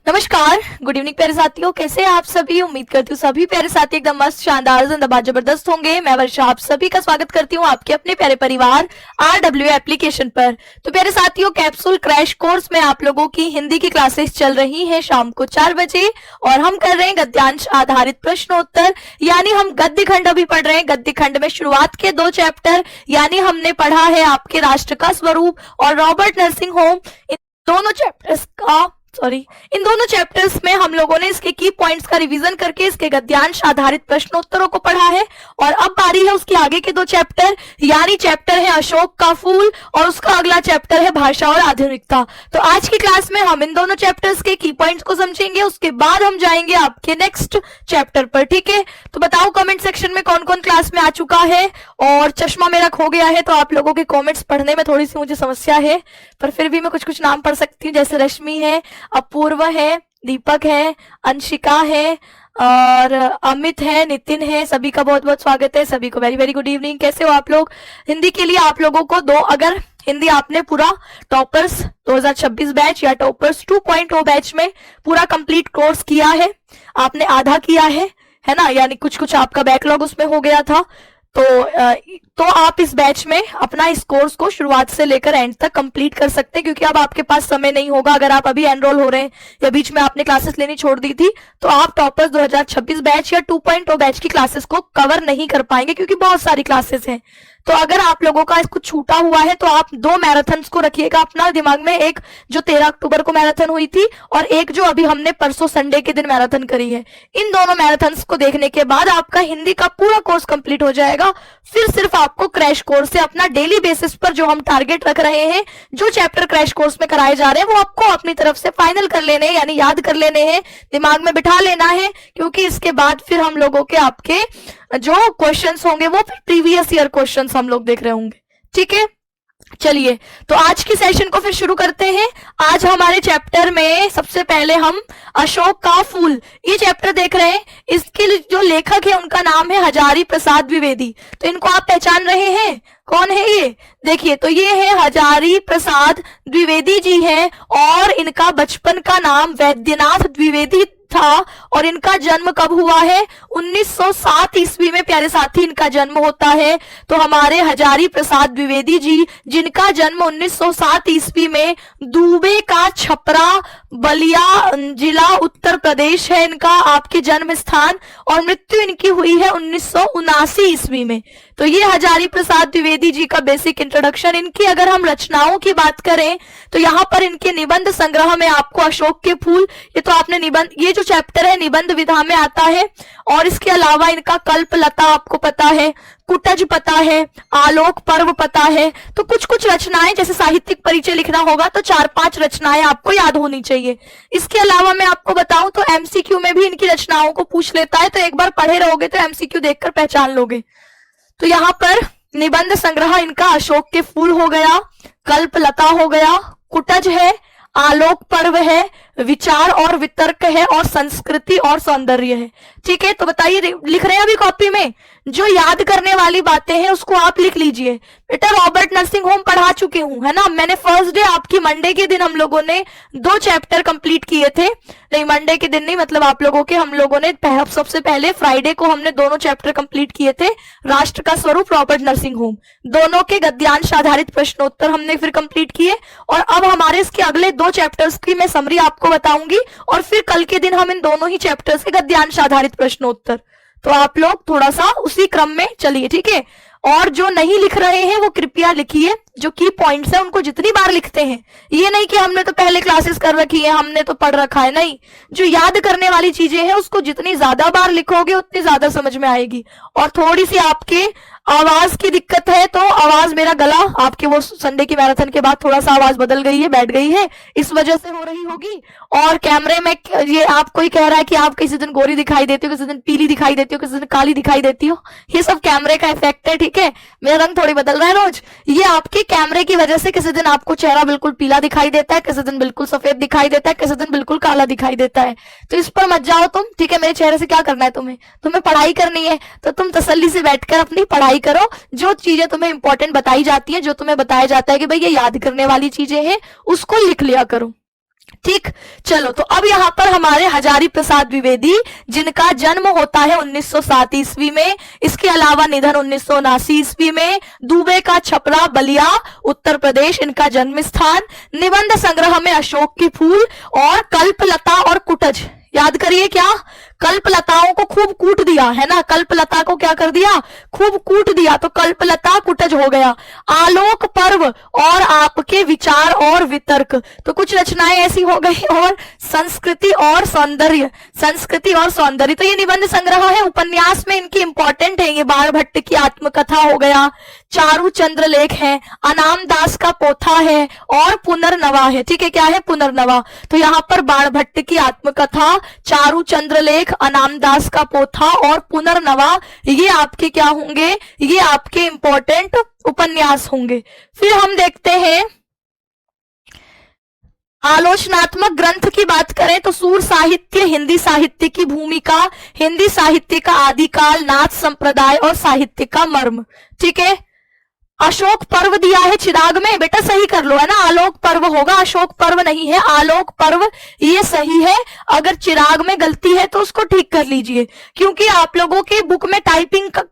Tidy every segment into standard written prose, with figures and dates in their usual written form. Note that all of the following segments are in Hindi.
नमस्कार, गुड इवनिंग प्यारे साथियों। कैसे हैं आप सभी? उम्मीद करती हूँ सभी प्यारे साथी एकदम मस्त, शानदार, जिंदाबाद, जबरदस्त होंगे। मैं वर्षा आप सभी का स्वागत करती हूँ आपके अपने प्यारे परिवार RW एप्लीकेशन पर। तो प्यारे साथियों, कैप्सूल क्रैश कोर्स में आप लोगों की हिंदी की क्लासेस चल रही हैं शाम को 4 बजे और हम कर रहे हैं गद्यांश आधारित प्रश्नोत्तर, यानी हम गद्य खंड अभी पढ़ रहे हैं। गद्य खंड में शुरुआत के 2 चैप्टर यानी हमने पढ़ा है आपके राष्ट्र का स्वरूप और रॉबर्ट नर्सिंग होम। इन दोनों चैप्टर्स में हम लोगों ने इसके की पॉइंट्स का रिवीजन करके इसके गद्यांश आधारित प्रश्नोत्तरों को पढ़ा है और अब बारी है उसके आगे के 2 चैप्टर, यानी चैप्टर है अशोक का फूल और उसका अगला चैप्टर है भाषा और आधुनिकता। तो आज की क्लास में हम इन दोनों चैप्टर्स के की पॉइंट्स को समझेंगे, उसके बाद हम जाएंगे आपके नेक्स्ट चैप्टर पर। ठीक है, तो बताओ कमेंट सेक्शन में कौन कौन क्लास में आ चुका है। और चश्मा मेरा खो गया है तो आप लोगों के कॉमेंट्स पढ़ने में थोड़ी सी मुझे समस्या है, पर फिर भी मैं कुछ कुछ नाम पढ़ सकती हूँ, जैसे रश्मि है, अपूर्व है, दीपक है, अंशिका है और अमित है, नितिन है। सभी का बहुत बहुत स्वागत है, सभी को वेरी वेरी गुड इवनिंग। कैसे हो आप लोग? हिंदी के लिए आप लोगों को अगर हिंदी आपने पूरा टॉपर्स 2026 बैच या टॉपर्स 2.0 बैच में पूरा कंप्लीट कोर्स किया है, आपने आधा किया है ना, यानी कुछ कुछ आपका बैकलॉग उसमें हो गया था, तो आप इस बैच में अपना इस कोर्स को शुरुआत से लेकर एंड तक कंप्लीट कर सकते हैं, क्योंकि अब आपके पास समय नहीं होगा। अगर आप अभी एनरोल हो रहे हैं या बीच में आपने क्लासेस लेनी छोड़ दी थी तो आप टॉपर्स 2026 बैच या 2.0 बैच की क्लासेस को कवर नहीं कर पाएंगे, क्योंकि बहुत सारी क्लासेस हैं। तो अगर आप लोगों का कुछ छूटा हुआ है तो आप 2 मैराथन्स को रखिएगा अपना दिमाग में, एक जो 13 अक्टूबर को मैराथन हुई थी और एक जो अभी हमने परसों संडे के दिन मैराथन करी है। इन दोनों मैराथन्स को देखने के बाद आपका हिंदी का पूरा कोर्स कंप्लीट हो जाएगा। फिर सिर्फ आपको क्रैश कोर्स से अपना डेली बेसिस पर जो हम टारगेट रख रहे हैं, जो चैप्टर क्रैश कोर्स में कराए जा रहे हैं, वो आपको अपनी तरफ से फाइनल कर लेने हैं, यानी याद कर लेने हैं, दिमाग में बिठा लेना है, क्योंकि इसके बाद फिर हम लोगों के आपके जो क्वेश्चंस होंगे वो फिर प्रीवियस ईयर क्वेश्चंस हम लोग देख रहे होंगे। ठीक है, चलिए तो आज की सेशन को फिर शुरू करते हैं। आज हमारे चैप्टर में सबसे पहले हम अशोक का फूल ये चैप्टर देख रहे हैं। इसके जो लेखक है उनका नाम है हजारी प्रसाद द्विवेदी। तो इनको आप पहचान रहे हैं, कौन है ये? देखिए, तो ये है हजारी प्रसाद द्विवेदी जी हैं और इनका बचपन का नाम वैद्यनाथ द्विवेदी था और इनका जन्म कब हुआ है? 1907 ईस्वी में प्यारे साथी इनका जन्म होता है। तो हमारे हजारी प्रसाद द्विवेदी जी, जिनका जन्म 1907 ईस्वी में दूबे का छपरा बलिया जिला उत्तर प्रदेश है इनका आपके जन्म स्थान, और मृत्यु इनकी हुई है 1979 ईस्वी में। तो ये हजारी प्रसाद द्विवेदी जी का बेसिक इंट्रोडक्शन। इनकी अगर हम रचनाओं की बात करें तो यहाँ पर इनके निबंध संग्रह में आपको अशोक के फूल, ये तो आपने निबंध, ये जो चैप्टर है निबंध विधा में आता है, और इसके अलावा इनका कल्पलता आपको पता है, कुटज पता है, आलोक पर्व पता है। तो कुछ कुछ रचनाएं, जैसे साहित्यिक परिचय लिखना होगा तो 4-5 रचनाएं आपको याद होनी चाहिए। इसके अलावा मैं आपको बताऊं तो MCQ में भी इनकी रचनाओं को पूछ लेता है, तो एक बार पढ़े रहोगे तो MCQ देखकर पहचान लोगे। तो यहाँ पर निबंध संग्रह इनका अशोक के फूल हो गया, कल्पलता हो गया, कुटज है, आलोक पर्व है, विचार और वितर्क है, और संस्कृति और सौंदर्य है। ठीक है, तो बताइए, लिख रहे हैं अभी कॉपी में? जो याद करने वाली बातें हैं उसको आप लिख लीजिए। बेटा रॉबर्ट नर्सिंग होम पढ़ा चुके हूं, है ना। मैंने फर्स्ट डे आपकी मंडे के दिन हम लोगों ने 2 चैप्टर कंप्लीट किए थे, नहीं मंडे के दिन नहीं, मतलब आप लोगों के, हम लोगों ने सबसे पहले फ्राइडे को हमने दोनों चैप्टर कंप्लीट किए थे। राष्ट्र का स्वरूप, रॉबर्ट नर्सिंग होम, दोनों के गद्यांश आधारित प्रश्नोत्तर हमने फिर कंप्लीट किए, और अब हमारे इसके अगले 2 चैप्टर्स की मैं समरी आपको बताऊंगी, और फिर कल के दिन हम इन दोनों ही चैप्टर्स के गद्यांश आधारित प्रश्नोत्तर। तो आप लोग थोड़ा सा उसी क्रम में चलिए, ठीक है। और जो नहीं लिख रहे हैं वो कृपया लिखिए, जो की पॉइंट्स है उनको जितनी बार लिखते हैं, ये नहीं कि हमने तो पहले क्लासेस कर रखी है, हमने तो पढ़ रखा है, नहीं। जो याद करने वाली चीजें हैं उसको जितनी ज्यादा बार लिखोगे उतनी ज्यादा समझ में आएगी। और थोड़ी सी आपके आवाज की दिक्कत है, तो आवाज, मेरा गला आपके वो संडे की मैराथन के बाद थोड़ा सा आवाज बदल गई है, बैठ गई है, इस वजह से हो रही होगी। और कैमरे में ये आपको ही कह रहा है कि आप किसी दिन गोरी दिखाई देती हो, किसी दिन पीली दिखाई देती हो, किसी दिन काली दिखाई देती हो, ये सब कैमरे का इफेक्ट है। ठीक है, मेरा रंग थोड़ी बदल रहा है रोज, ये आपके कैमरे की वजह से किसी दिन आपको चेहरा बिल्कुल पीला दिखाई देता है, किसी दिन बिल्कुल सफेद दिखाई देता है, किसी दिन बिल्कुल काला दिखाई देता है। तो इस पर मत जाओ तुम, ठीक है। मेरे चेहरे से क्या करना है तुम्हें पढ़ाई करनी है, तो तुम तसल्ली से बैठकर अपनी पढ़ाई करो। जो चीजें तुम्हें इंपॉर्टेंट बताई जाती है, जो तुम्हें बताया जाता है कि भाई ये याद करने वाली चीजें हैं, उसको लिख लिया करो। ठीक, चलो तो अब यहाँ पर हमारे हजारी प्रसाद द्विवेदी, जिनका जन्म होता है 1907 ईस्वी में, इसके अलावा निधन 1979 ईस्वी में, दुबे का छपरा बलिया उत्तर प्रदेश इनका जन्म स्थान। निबंध संग्रह में अशोक के फूल और कल्पलता और कुटज, याद करिए क्या, कल्पलताओं को खूब कूट दिया है ना, कल्पलता को क्या कर दिया, खूब कूट दिया, तो कल्पलता कुटज हो गया। आलोक पर्व और आपके विचार और वितर्क, तो कुछ रचनाएं ऐसी हो गई। और संस्कृति और सौंदर्य, संस्कृति और सौंदर्य, तो ये निबंध संग्रह है। उपन्यास में इनकी इंपॉर्टेंट है, ये बाणभट्ट की आत्मकथा हो गया, चारू चंद्र लेख है, अनाम दास का पोथा है और पुनर्नवा है। ठीक है, क्या है, पुनर्नवा। तो यहाँ पर बाणभट्ट की आत्मकथा, चारू चंद्र लेख, अनाम दास का पोथा और पुनर्नवा, ये आपके क्या होंगे, ये आपके इंपॉर्टेंट उपन्यास होंगे। फिर हम देखते हैं आलोचनात्मक ग्रंथ की बात करें तो सूर साहित्य, हिंदी साहित्य की भूमिका, हिंदी साहित्य का आदिकाल, नाथ संप्रदाय और साहित्य का मर्म। ठीक है, अशोक पर्व दिया है चिराग में, बेटा सही कर लो, है ना, आलोक पर्व होगा, अशोक पर्व नहीं है, आलोक पर्व ये सही है। अगर चिराग में गलती है तो उसको ठीक कर लीजिए, क्योंकि आप लोगों के बुक में टाइपिंग का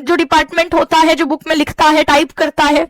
जो डिपार्टमेंट होता है, जो बुक में लिखता है, टाइप करता है,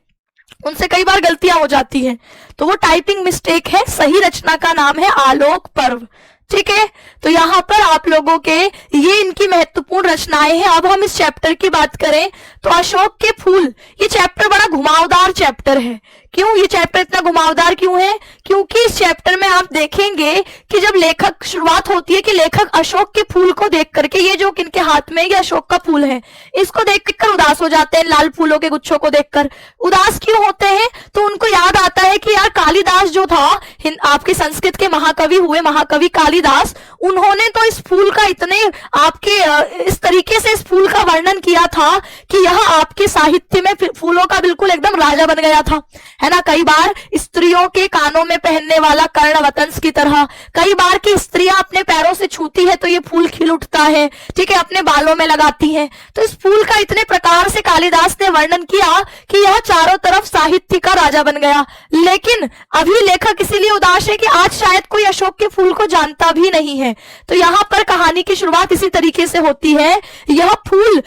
उनसे कई बार गलतियां हो जाती हैं, तो वो टाइपिंग मिस्टेक है। सही रचना का नाम है आलोक पर्व। ठीक है, तो यहाँ पर आप लोगों के ये इनकी महत्वपूर्ण रचनाएं हैं। अब हम इस चैप्टर की बात करें तो अशोक के फूल, ये चैप्टर बड़ा घुमावदार चैप्टर है। क्यों ये चैप्टर इतना घुमावदार क्यों है, क्योंकि इस चैप्टर में आप देखेंगे कि जब लेखक, शुरुआत होती है कि लेखक अशोक के फूल को देख करके, ये जो इनके हाथ में ये अशोक का फूल है, इसको देखकर उदास हो जाते हैं। लाल फूलों के गुच्छों को देखकर उदास क्यों होते हैं, तो उनको याद आता है कि यार कालिदास जो था, आपके संस्कृत के महाकवि हुए महाकवि कालिदास, उन्होंने तो इस फूल का इतने आपके इस तरीके से इस फूल का वर्णन किया था कि यह आपके साहित्य में फूलों का बिल्कुल एकदम राजा बन गया था, है ना। कई बार स्त्रियों के कानों में पहनने वाला कर्णवतंस की तरह, कई बार की स्त्रियां अपने पैरों से छूती है तो ये फूल खिल उठता है, ठीक है, अपने बालों में लगाती हैं। तो इस फूल का इतने प्रकार से कालिदास ने वर्णन किया कि यह चारों तरफ साहित्य का राजा बन गया। लेकिन अभी लेखक इसीलिए उदास है कि आज शायद कोई अशोक के फूल को जानता भी नहीं है। तो यहाँ पर कहानी की शुरुआत इसी तरीके से होती है। यह फूल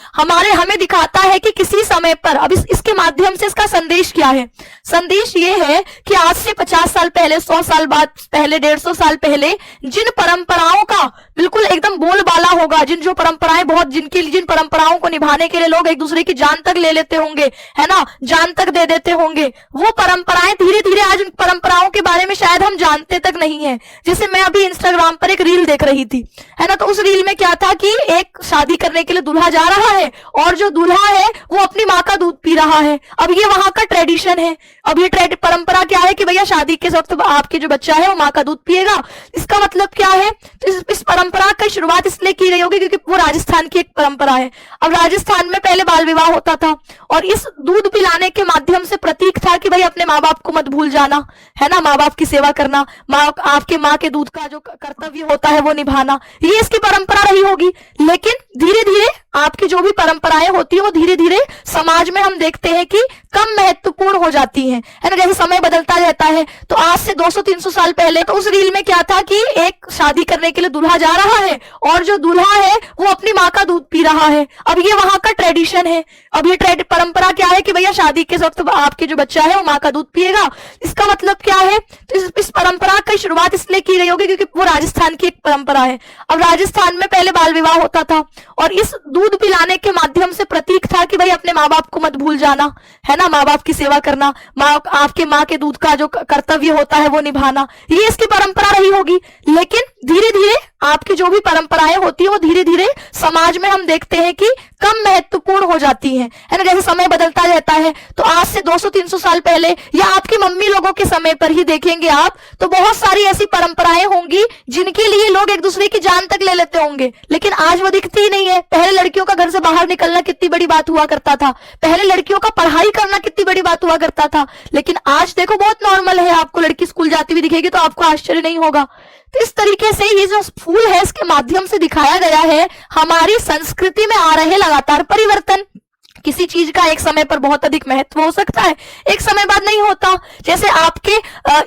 हमें दिखाता है कि किसी समय पर, अब इसके माध्यम से इसका संदेश क्या है, संदेश ये है कि आज से 50 साल पहले, 100 साल बाद पहले, 150 साल पहले जिन परंपराओं का बिल्कुल एकदम बोलबाला होगा, जिन परंपराएं बहुत, जिन परंपराओं को निभाने के लिए लोग एक दूसरे की जान तक ले लेते होंगे, है ना, जान तक दे देते होंगे, वो परंपराएं धीरे धीरे आज उन परंपराओं के बारे में शायद हम जानते तक नहीं है। जैसे मैं अभी इंस्टाग्राम पर एक रील देख रही थी, है ना, तो उस रील में क्या था कि एक शादी करने के लिए दूल्हा जा रहा है और जो दूल्हा है वो अपनी माँ का दूध पी रहा है। अब ये वहां का ट्रेडिशन है। अब ये परंपरा क्या है कि भैया शादी के वक्त आपके जो बच्चा है वो माँ का दूध पिएगा। इसका मतलब क्या है, तो इस परंपरा की शुरुआत इसलिए की गई होगी क्योंकि वो राजस्थान की एक परंपरा है। अब राजस्थान में पहले बाल विवाह होता था और इस दूध पिलाने के माध्यम से प्रतीक था कि भाई अपने माँ बाप को मत भूल जाना, है ना, माँ बाप की सेवा करना, आपके माँ के दूध का जो कर्तव्य होता है वो निभाना, ये इसकी परंपरा रही होगी। लेकिन धीरे धीरे आपकी जो भी परंपराएं होती है वो धीरे धीरे समाज में हम देखते हैं कि कम महत्वपूर्ण हो जाती हैं, है ना, जैसे समय बदलता रहता है। तो आज से 200-300 साल पहले तो उस रील में क्या था कि एक शादी करने के लिए दूल्हा जा रहा है और जो दूल्हा है वो अपनी माँ का दूध पी रहा है। अब ये वहां का ट्रेडिशन है। अब ये परंपरा क्या है कि भैया शादी के वक्त आपके जो बच्चा है वो माँ का दूध पिएगा। इसका मतलब क्या है, तो इस परंपरा की शुरुआत इसलिए की गई होगी क्योंकि वो राजस्थान की एक परंपरा है। अब राजस्थान में पहले बाल विवाह होता था और इस दूध पिलाने के माध्यम से प्रतीक था कि भाई अपने माँ बाप को मत भूल जाना, है ना, माँ बाप की सेवा करना, आपके माँ के दूध का जो कर्तव्य होता है वो निभाना, ये इसकी परंपरा रही होगी। लेकिन धीरे धीरे आपकी जो भी परंपराएं होती है वो धीरे धीरे समाज में हम देखते हैं कि कम महत्वपूर्ण हो जाती हैं, है ना, जैसे समय बदलता रहता है। तो आज से 200-300 साल पहले या आपकी मम्मी लोगों के समय पर ही देखेंगे आप, तो बहुत सारी ऐसी परंपराएं होंगी जिनके लिए लोग एक दूसरे की जान तक ले लेते होंगे, लेकिन आज वो दिखती ही नहीं है। पहले लड़कियों का घर से बाहर निकलना कितनी बड़ी बात हुआ करता था, पहले लड़कियों का पढ़ाई करना कितनी बड़ी बात हुआ करता था, लेकिन आज देखो बहुत नॉर्मल है। आपको लड़की स्कूल जाती हुई दिखेगी तो आपको आश्चर्य नहीं होगा। तो इस तरीके से ये जो फूल है इसके माध्यम से दिखाया गया है हमारी संस्कृति में आ रहे लगातार परिवर्तन। किसी चीज का एक समय पर बहुत अधिक महत्व हो सकता है, एक समय बाद नहीं होता। जैसे आपके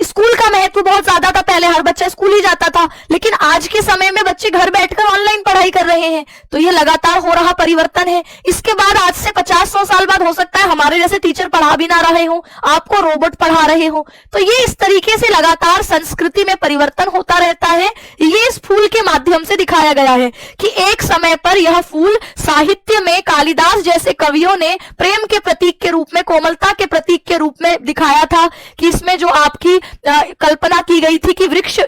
स्कूल का महत्व बहुत ज्यादा था, पहले हर बच्चा स्कूल ही जाता था, लेकिन आज के समय में बच्चे घर बैठकर ऑनलाइन पढ़ाई कर रहे हैं। तो ये लगातार हो रहा परिवर्तन है। इसके बाद आज से 50-100 साल बाद हो सकता है हमारे जैसे टीचर पढ़ा भी ना रहे हो, आपको रोबोट पढ़ा रहे हो। तो ये इस तरीके से लगातार संस्कृति में परिवर्तन होता रहता है। ये इस फूल के माध्यम से दिखाया गया है कि एक समय पर यह फूल साहित्य में कालिदास जैसे कवियों ने प्रेम के प्रतीक के रूप में, कोमलता के प्रतीक के रूप में दिखाया था कि इसमें जो आपकी कल्पना की गई थी कि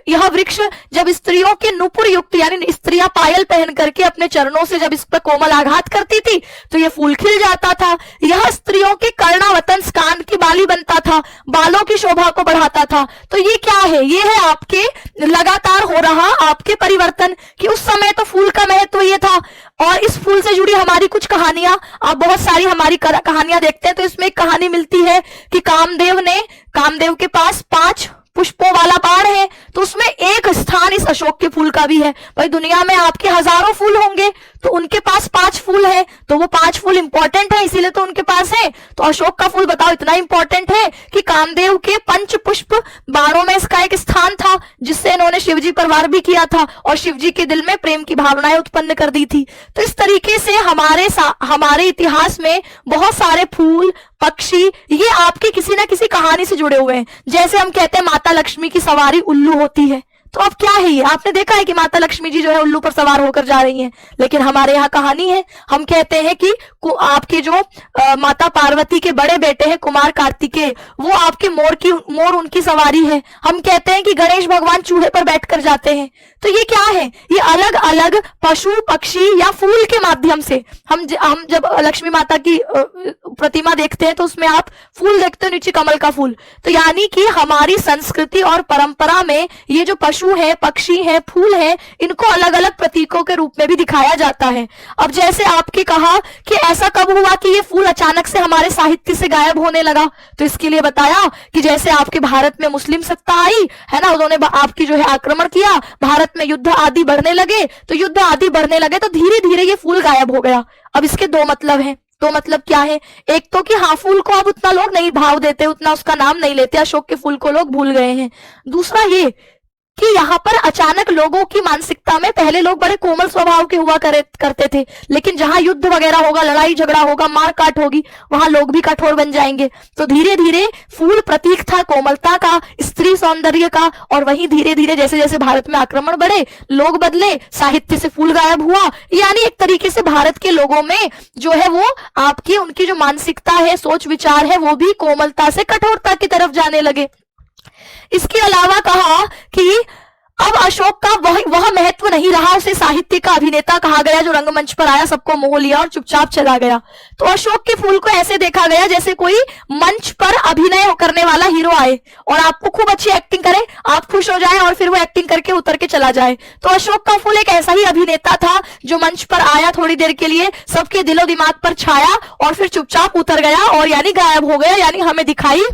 यह वृक्ष जब स्त्रियों के नुपुर युक्त, यानी स्त्रियां पायल पहन करके अपने चरणों से जब इस पर कोमल आघात करती थी तो यह फूल खिल जाता था। यह स्त्रियों के कर्णावतंस, कान की बाली बनता था, बालों की शोभा को बढ़ाता था। तो ये क्या है? ये है आपके लगातार हो रहा आपके परिवर्तन कि उस समय तो फूल का महत्व ये था। और इस फूल से जुड़ी हमारी कुछ कहानियां, आप बहुत सारी हमारी कहानियां देखते हैं तो इसमें एक कहानी मिलती है कि कामदेव के पास 5 पुष्पों वाला बाण है, तो उसमें एक स्थान इस अशोक के फूल का भी है। भाई दुनिया में आपके हजारों फूल होंगे, तो उनके पास 5 फूल है, तो वो 5 फूल इंपॉर्टेंट है, इसीलिए तो उनके पास है। तो अशोक का फूल बताओ इतना इंपॉर्टेंट है कि कामदेव के 5 पुष्प बाणों में इसका एक स्थान था, जिससे इन्होंने शिवजी पर वार भी किया था और शिवजी के दिल में प्रेम की भावनाएं उत्पन्न कर दी थी। तो इस तरीके से हमारे इतिहास में बहुत सारे फूल, पक्षी, ये आपकी किसी ना किसी कहानी से जुड़े हुए हैं। जैसे हम कहते हैं माता लक्ष्मी की सवारी उल्लू होती है, तो अब क्या है ये? आपने देखा है कि माता लक्ष्मी जी जो है उल्लू पर सवार होकर जा रही हैं, लेकिन हमारे यहाँ कहानी है। हम कहते हैं कि आपके जो माता पार्वती के बड़े बेटे हैं कुमार कार्तिकेय, वो आपके मोर उनकी सवारी है। हम कहते हैं कि गणेश भगवान चूहे पर बैठकर जाते हैं। तो ये क्या है? ये अलग अलग पशु, पक्षी या फूल के माध्यम से हम जब लक्ष्मी माता की प्रतिमा देखते हैं तो उसमें आप फूल देखते हो, नीचे कमल का फूल। तो यानी कि हमारी संस्कृति और परंपरा में ये जो पशु है, पक्षी है, फूल है, इनको अलग अलग प्रतीकों के रूप में भी दिखाया जाता है। अब जैसे आपके कहा कि ऐसा कब हुआ कि ये फूल अचानक से हमारे साहित्य से गायब होने लगा, तो इसके लिए बताया कि जैसे आपके भारत में मुस्लिम सत्ता आई है ना, उन्होंने आपकी जो है आक्रमण किया, भारत में युद्ध आदि बढ़ने लगे, तो धीरे धीरे ये फूल गायब हो गया। अब इसके 2 मतलब हैं। तो मतलब क्या है? एक तो कि हाँ, फूल को अब उतना लोग नहीं भाव देते, उतना उसका नाम नहीं लेते, अशोक के फूल को लोग भूल गए हैं। दूसरा ये कि यहाँ पर अचानक लोगों की मानसिकता में, पहले लोग बड़े कोमल स्वभाव के हुआ करते थे, लेकिन जहां युद्ध वगैरह होगा, लड़ाई झगड़ा होगा, मारकाट होगी, वहां लोग भी कठोर बन जाएंगे। तो धीरे धीरे फूल प्रतीक था कोमलता का, स्त्री सौंदर्य का, और वहीं धीरे धीरे जैसे जैसे भारत में आक्रमण बढ़े, लोग बदले, साहित्य से फूल गायब हुआ। यानी एक तरीके से भारत के लोगों में जो है वो आपकी उनकी जो मानसिकता है, सोच विचार है, वो भी कोमलता से कठोरता की तरफ जाने लगे। इसके अलावा कहा कि अब अशोक का वह महत्व नहीं रहा, उसे साहित्य का अभिनेता कहा गया, जो रंगमंच पर आया, सबको मोह लिया और चुपचाप चला गया। तो अशोक के फूल को ऐसे देखा गया जैसे कोई मंच पर अभिनय करने वाला हीरो आए और आपको खूब अच्छी एक्टिंग करे, आप खुश हो जाए और फिर वो एक्टिंग करके उतर के चला जाए। तो अशोक का फूल एक ऐसा ही अभिनेता था जो मंच पर आया, थोड़ी देर के लिए सबके दिलो दिमाग पर छाया और फिर चुपचाप उतर गया, और यानी गायब हो गया, यानी हमें दिखाई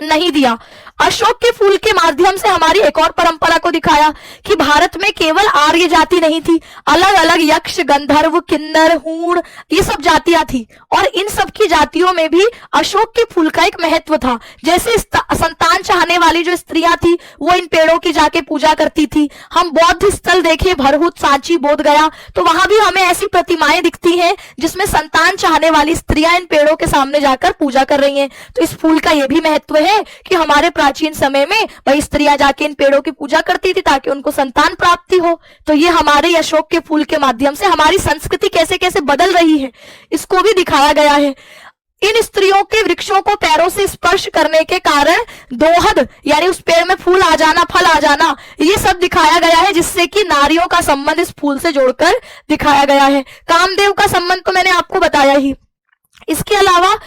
नहीं दिया। अशोक के फूल के माध्यम से हमारी एक और परंपरा को दिखाया कि भारत में केवल आर्य जाति नहीं थी, अलग अलग यक्ष, गंधर्व, किन्नर, हूण, ये सब जातियां थी, और इन सब की जातियों में भी अशोक के फूल का एक महत्व था। जैसे संतान चाहने वाली जो स्त्रियां थी वो इन पेड़ों की जाके पूजा करती थी। हम बौद्ध स्थल देखे, भरहुत, सांची, बोध गया, तो वहां भी हमें ऐसी प्रतिमाएं दिखती हैं जिसमें संतान चाहने वाली स्त्रियां इन पेड़ों के सामने जाकर पूजा कर रही हैं। तो इस फूल का यह भी महत्व है कि हमारे प्राचीन समय में भाई स्त्रियां जाके इन पेड़ों की पूजा करती थी ताकि उनको संतान प्राप्ति हो। तो ये हमारे अशोक के फूल के माध्यम से हमारी संस्कृति कैसे कैसे बदल रही है, इसको भी दिखाया गया है। इन स्त्रियों के वृक्षों को पैरों से स्पर्श करने के कारण दोहद, यानी उस पेड़ में फूल आ जाना, फल आ जाना, ये सब दिखाया गया है, जिससे कि नारियों का संबंध इस फूल से जोड़कर दिखाया गया है। कामदेव का संबंध तो मैंने आपको बताया ही। इसके अलावा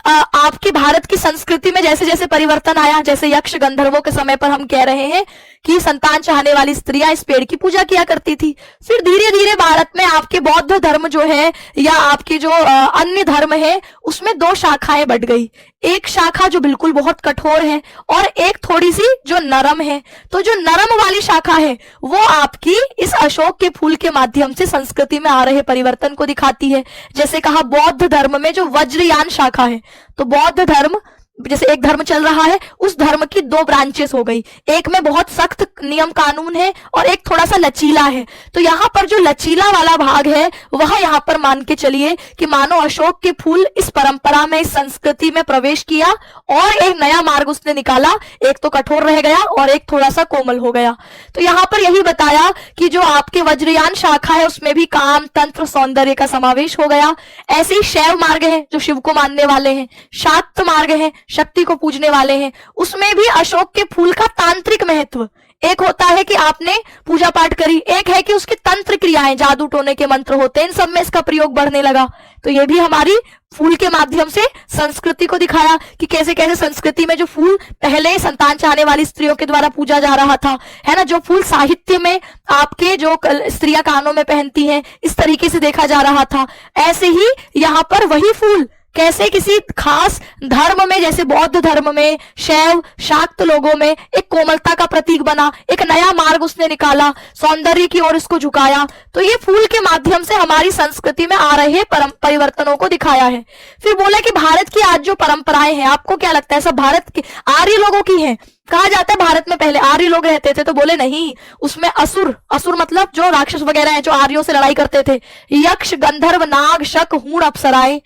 आपके भारत की संस्कृति में जैसे जैसे परिवर्तन आया, जैसे यक्ष गंधर्वों के समय पर हम कह रहे हैं कि संतान चाहने वाली स्त्रियां इस पेड़ की पूजा किया करती थी। फिर धीरे धीरे भारत में आपके बौद्ध धर्म जो है या आपके जो अन्य धर्म है उसमें दो शाखाएं बढ़ गई। एक शाखा जो बिल्कुल बहुत कठोर है और एक थोड़ी सी जो नरम है। तो जो नरम वाली शाखा है वो आपकी इस अशोक के फूल के माध्यम से संस्कृति में आ रहे परिवर्तन को दिखाती है। जैसे कहा बौद्ध धर्म में जो वज्रयान शाखा है, तो बौद्ध धर्म जैसे एक धर्म चल रहा है उस धर्म की दो ब्रांचेस हो गई, एक में बहुत सख्त नियम कानून है और एक थोड़ा सा लचीला है। तो यहाँ पर जो लचीला वाला भाग है वह यहाँ पर मान के चलिए कि मानो अशोक के फूल इस परंपरा में, इस संस्कृति में प्रवेश किया और एक नया मार्ग उसने निकाला। एक तो कठोर रह गया और एक थोड़ा सा कोमल हो गया। तो यहाँ पर यही बताया कि जो आपके वज्रयान शाखा है उसमें भी काम, तंत्र, सौंदर्य का समावेश हो गया। ऐसे ही शैव मार्ग है जो शिव को मानने वाले हैं, शाक्त मार्ग है शक्ति को पूजने वाले हैं, उसमें भी अशोक के फूल का तांत्रिक महत्व। एक होता है कि आपने पूजा पाठ करी, एक है कि उसकी तंत्र क्रियाएं, जादू टोने के मंत्र होते हैं, इन सब में इसका प्रयोग बढ़ने लगा। तो ये भी हमारी फूल के माध्यम से संस्कृति को दिखाया कि कैसे कैसे संस्कृति में जो फूल पहले संतान चाहने वाली स्त्रियों के द्वारा पूजा जा रहा था, है ना, जो फूल साहित्य में आपके जो स्त्रियां कानों में पहनती हैं इस तरीके से देखा जा रहा था। ऐसे ही यहाँ पर वही फूल कैसे किसी खास धर्म में, जैसे बौद्ध धर्म में, शैव शाक्त लोगों में एक कोमलता का प्रतीक बना, एक नया मार्ग उसने निकाला, सौंदर्य की ओर इसको झुकाया। तो ये फूल के माध्यम से हमारी संस्कृति में आ रहे परिवर्तनों को दिखाया है। फिर बोला कि भारत की आज जो परंपराएं हैं, आपको क्या लगता है सब भारत के आर्य लोगों की हैं? कहा जाता है भारत में पहले आर्य लोग रहते थे, तो बोले नहीं, उसमें असुर, असुर मतलब जो राक्षस वगैरह हैं जो आर्यों से लड़ाई करते थे, यक्ष, गंधर्व, नाग, शक, हूण, अप्सराएं।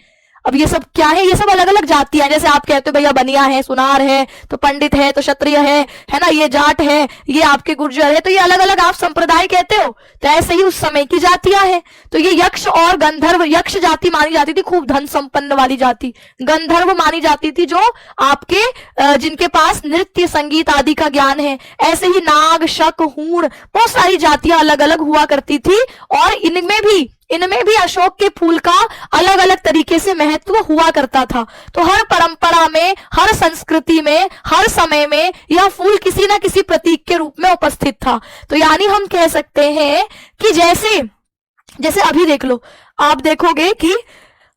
अब ये सब क्या है? ये सब अलग अलग जातियां, जैसे आप कहते हो भैया बनिया है, सुनार है, तो पंडित है, तो क्षत्रिय है ना, ये जाट है, ये आपके गुर्जर है, तो ये अलग अलग आप संप्रदाय कहते हो। तो ऐसे ही उस समय की जातियां हैं। तो ये यक्ष और गंधर्व, यक्ष जाति मानी जाती थी खूब धन संपन्न वाली जाति, गंधर्व मानी जाती थी जो आपके जिनके पास नृत्य संगीत आदि का ज्ञान है। ऐसे ही नाग, शक, हूण, बहुत सारी जातियां अलग अलग हुआ करती थी और इनमें भी अशोक के फूल का अलग अलग तरीके से महत्व हुआ करता था। तो हर परंपरा में, हर संस्कृति में, हर समय में यह फूल किसी ना किसी प्रतीक के रूप में उपस्थित था। तो यानी हम कह सकते हैं कि जैसे अभी देख लो, आप देखोगे कि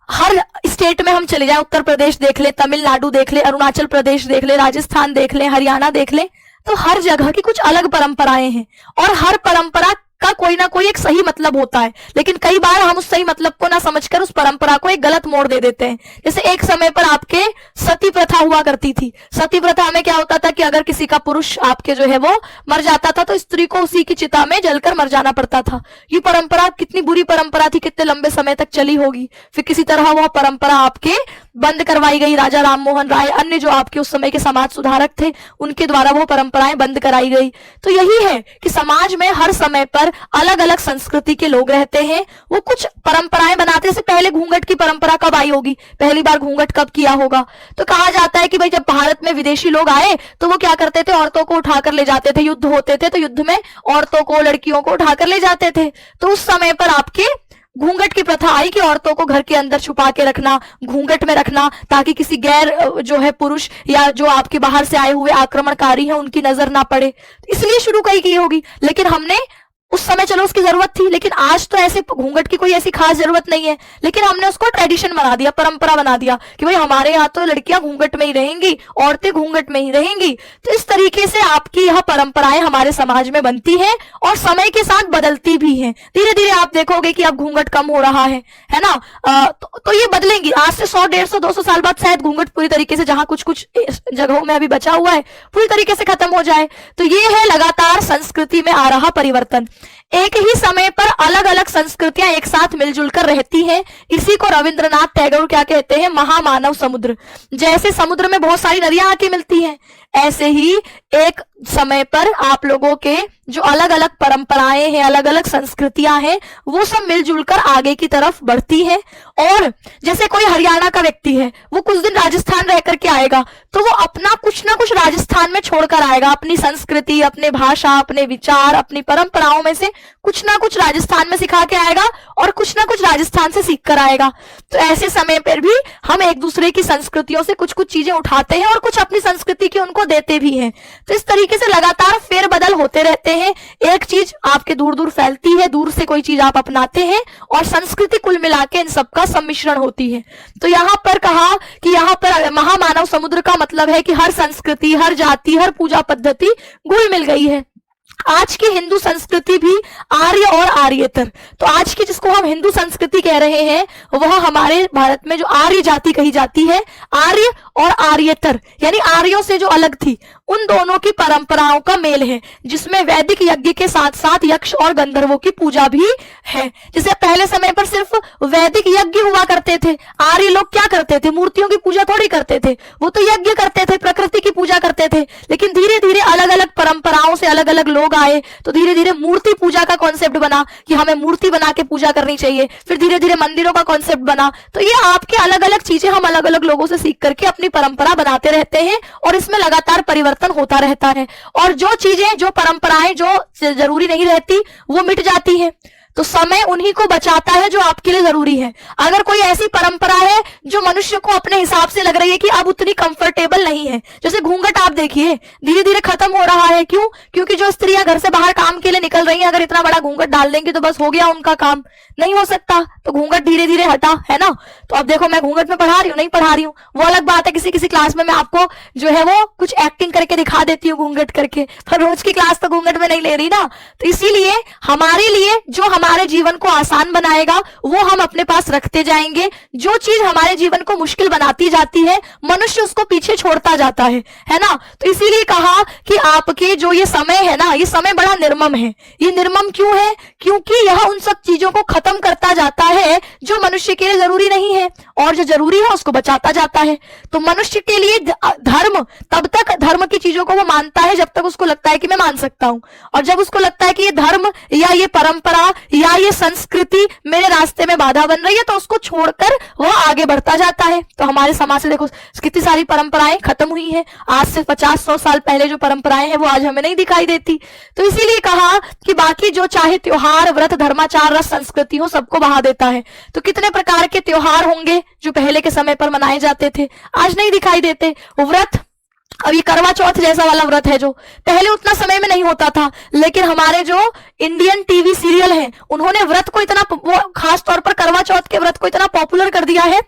हर स्टेट में हम चले जाए, उत्तर प्रदेश देख ले, तमिलनाडु देख ले, अरुणाचल प्रदेश देख ले, राजस्थान देख ले, हरियाणा देख ले, तो हर जगह की कुछ अलग परंपराएं हैं और हर परंपरा का कोई ना कोई एक सही मतलब होता है। लेकिन कई बार हम उस सही मतलब को ना समझकर उस परंपरा को एक गलत मोड़ दे देते हैं। जैसे एक समय पर आपके सती प्रथा हुआ करती थी। सती प्रथा में क्या होता था कि अगर किसी का पुरुष आपके जो है वो मर जाता था तो स्त्री को उसी की चिता में जलकर मर जाना पड़ता था। ये परंपरा कितनी बुरी परंपरा थी, कितने लंबे समय तक चली होगी। फिर किसी तरह वह परंपरा आपके बंद करवाई गई। राजा राममोहन राय, अन्य जो आपके उस समय के समाज सुधारक थे, उनके द्वारा वो परंपराएं बंद कराई गई। तो यही है कि समाज में हर समय पर अलग अलग संस्कृति के लोग रहते हैं, वो कुछ परंपराएं बनाते हैं। पहले घूंघट की परंपरा कब आई होगी, पहली बार घूंघट कब किया होगा? तो कहा जाता है कि भाई जब भारत में विदेशी लोग आए तो वो क्या करते थे, औरतों को उठाकर ले जाते थे। युद्ध होते थे तो युद्ध में औरतों को, लड़कियों को उठाकर ले जाते थे। तो उस समय पर आपके घूंघट की प्रथा आई कि औरतों को घर के अंदर छुपा के रखना, घूंघट में रखना, ताकि किसी गैर जो है पुरुष या जो आपके बाहर से आए हुए आक्रमणकारी हैं उनकी नजर ना पड़े, इसलिए शुरू की होगी। लेकिन हमने उस समय चलो उसकी जरूरत थी, लेकिन आज तो ऐसे घूंघट की कोई ऐसी खास जरूरत नहीं है। लेकिन हमने उसको ट्रेडिशन बना दिया, परंपरा बना दिया कि भाई हमारे यहाँ तो लड़कियां घूंघट में ही रहेंगी, औरतें घूंघट में ही रहेंगी। तो इस तरीके से आपकी यह परंपराएं हमारे समाज में बनती हैं और समय के साथ बदलती भी हैं। धीरे धीरे आप देखोगे कि अब घूंघट कम हो रहा है ना। तो ये बदलेंगी। आज से 100, 150, 200 साल बाद शायद घूंघट पूरी तरीके से, जहां कुछ कुछ जगहों में अभी बचा हुआ है, पूरी तरीके से खत्म हो जाए। तो ये है लगातार संस्कृति में आ रहा परिवर्तन। एक ही समय पर अलग अलग संस्कृतियां एक साथ मिलजुल कर रहती हैं। इसी को रविंद्रनाथ टैगोर क्या कहते हैं, महामानव समुद्र। जैसे समुद्र में बहुत सारी नदियां आके मिलती हैं, ऐसे ही एक समय पर आप लोगों के जो अलग अलग परंपराएं हैं, अलग अलग संस्कृतियां हैं, वो सब मिलजुल कर आगे की तरफ बढ़ती है। और जैसे कोई हरियाणा का व्यक्ति है, वो कुछ दिन राजस्थान रह करके आएगा, तो वो अपना कुछ ना कुछ राजस्थान में छोड़कर आएगा, अपनी संस्कृति, अपने भाषा, अपने विचार, अपनी परंपराओं में से कुछ ना कुछ राजस्थान में सिखा के आएगा और कुछ ना कुछ राजस्थान से सीख कर आएगा। तो ऐसे समय पर भी हम एक दूसरे की संस्कृतियों से कुछ कुछ चीजें उठाते हैं और कुछ अपनी संस्कृति की उनको देते भी हैं। तो इस तरीके से लगातार फेरबदल होते रहते हैं। एक चीज आपके दूर दूर फैलती है, दूर से कोई चीज आप अपनाते हैं और संस्कृति कुल मिला के इन सबका सम्मिश्रण होती है। तो यहाँ पर कहा कि यहाँ पर महामानव समुद्र का मतलब है कि हर संस्कृति, हर जाति, हर पूजा पद्धति घुल मिल गई है। आज की हिंदू संस्कृति भी आर्य और आर्येतर, तो आज की जिसको हम हिंदू संस्कृति कह रहे हैं, वह हमारे भारत में जो आर्य जाति कही जाती है, आर्य और आर्येतर यानी आर्यों से जो अलग थी, उन दोनों की परंपराओं का मेल है, जिसमें वैदिक यज्ञ के साथ साथ यक्ष और गंधर्वों की पूजा भी है। जैसे पहले समय पर सिर्फ वैदिक यज्ञ हुआ करते थे, आर्य लोग क्या करते थे, मूर्तियों की पूजा थोड़ी करते थे, वो तो यज्ञ करते थे, प्रकृति की पूजा करते थे। लेकिन धीरे धीरे अलग अलग परंपराओं से अलग अलग लोग आए, तो धीरे धीरे मूर्ति पूजा का कॉन्सेप्ट बना कि हमें मूर्ति बना के पूजा करनी चाहिए। फिर धीरे धीरे मंदिरों का कॉन्सेप्ट बना। तो ये आपके अलग अलग चीजें हम अलग अलग लोगों से सीख करके अपनी परंपरा बनाते रहते हैं और इसमें लगातार परिवर्तन होता रहता है। और जो चीजें, जो परंपराएं जो जरूरी नहीं रहती, वो मिट जाती है। तो समय उन्हीं को बचाता है जो आपके लिए जरूरी है। अगर कोई ऐसी परंपरा है जो मनुष्य को अपने हिसाब से लग रही है कि अब उतनी कंफर्टेबल नहीं है, जैसे घूंघट आप देखिए धीरे धीरे खत्म हो रहा है। क्यों? क्योंकि जो स्त्रियां घर से बाहर काम के लिए निकल रही हैं, अगर इतना बड़ा घूंघट डाल देंगे तो बस हो गया उनका काम, नहीं हो सकता। तो घूंघट धीरे धीरे हटा, है ना। तो अब देखो मैं घूंघट में पढ़ा रही हूँ, नहीं पढ़ा रही हूँ, वो अलग बात है। किसी किसी क्लास में मैं आपको जो है वो कुछ एक्टिंग करके दिखा देती हूँ घूंघट करके, पर रोज की क्लास तो घूंघट में नहीं ले रही ना। तो इसीलिए हमारे लिए जो हमारे जीवन को आसान बनाएगा वो हम अपने पास रखते जाएंगे। जो चीज हमारे जीवन को मुश्किल बनाती जाती है, मनुष्य उसको पीछे छोड़ता जाता है ना। तो इसीलिए कहा कि आपके जो ये समय है ना, ये समय बड़ा निर्मम है। ये निर्मम क्यों है? क्योंकि यह उन सब चीजों को खत्म करता जाता है जो मनुष्य के लिए जरूरी नहीं है, और जो जरूरी है उसको बचाता जाता है। तो मनुष्य के लिए धर्म, तब तक धर्म की चीजों को वो मानता है जब तक उसको लगता है कि मैं मान सकता हूं, और जब उसको लगता है कि ये धर्म या ये परंपरा या ये संस्कृति मेरे रास्ते में बाधा बन रही है, तो उसको छोड़कर वह आगे बढ़ता जाता है। तो हमारे समाज से देखो कितनी सारी परंपराएं खत्म हुई हैं। आज से 50-100 साल पहले जो परंपराएं हैं वो आज हमें नहीं दिखाई देती। तो इसीलिए कहा कि बाकी जो चाहे त्योहार, व्रत, धर्माचार, रस, संस्कृति हो, सबको बहा देता है। तो कितने प्रकार के त्योहार होंगे जो पहले के समय पर मनाए जाते थे, आज नहीं दिखाई देते। व्रत, अब ये करवा चौथ जैसा वाला व्रत है जो पहले उतना समय में नहीं होता था, लेकिन हमारे जो इंडियन टीवी सीरियल हैं, उन्होंने व्रत को इतना, वो खास तौर पर करवा चौथ के व्रत को इतना पॉपुलर कर दिया है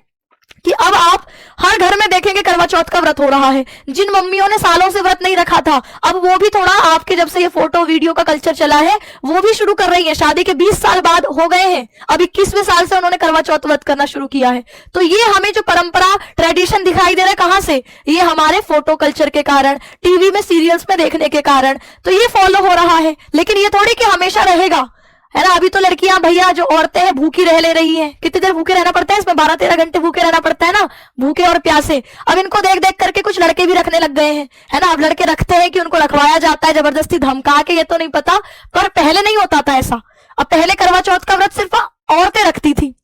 कि अब आप हर घर में देखेंगे करवा चौथ का व्रत हो रहा है। जिन मम्मियों ने सालों से व्रत नहीं रखा था, अब वो भी थोड़ा आपके, जब से ये फोटो वीडियो का कल्चर चला है, वो भी शुरू कर रही है। शादी के 20 साल बाद हो गए हैं, अब 21वें साल से उन्होंने करवा चौथ व्रत करना शुरू किया है। तो ये हमें जो परंपरा, ट्रेडिशन दिखाई दे रहा है, कहां से? ये हमारे फोटो कल्चर के कारण, टीवी में सीरियल्स में देखने के कारण। तो ये फॉलो हो रहा है, लेकिन ये थोड़ी कि हमेशा रहेगा, है ना। अभी तो लड़कियां, भैया, जो औरतें हैं भूखी रह ले रही हैं। कितनी देर भूखे रहना पड़ता है इसमें? 12-13 घंटे भूखे रहना पड़ता है ना, भूखे और प्यासे। अब इनको देख देख करके कुछ लड़के भी रखने लग गए हैं, है ना। अब लड़के रखते हैं कि उनको रखवाया जाता है जबरदस्ती धमका के, ये तो नहीं पता, पर पहले नहीं होता था ऐसा। अब पहले करवा चौथ का व्रत सिर्फ औरतें रखती थी,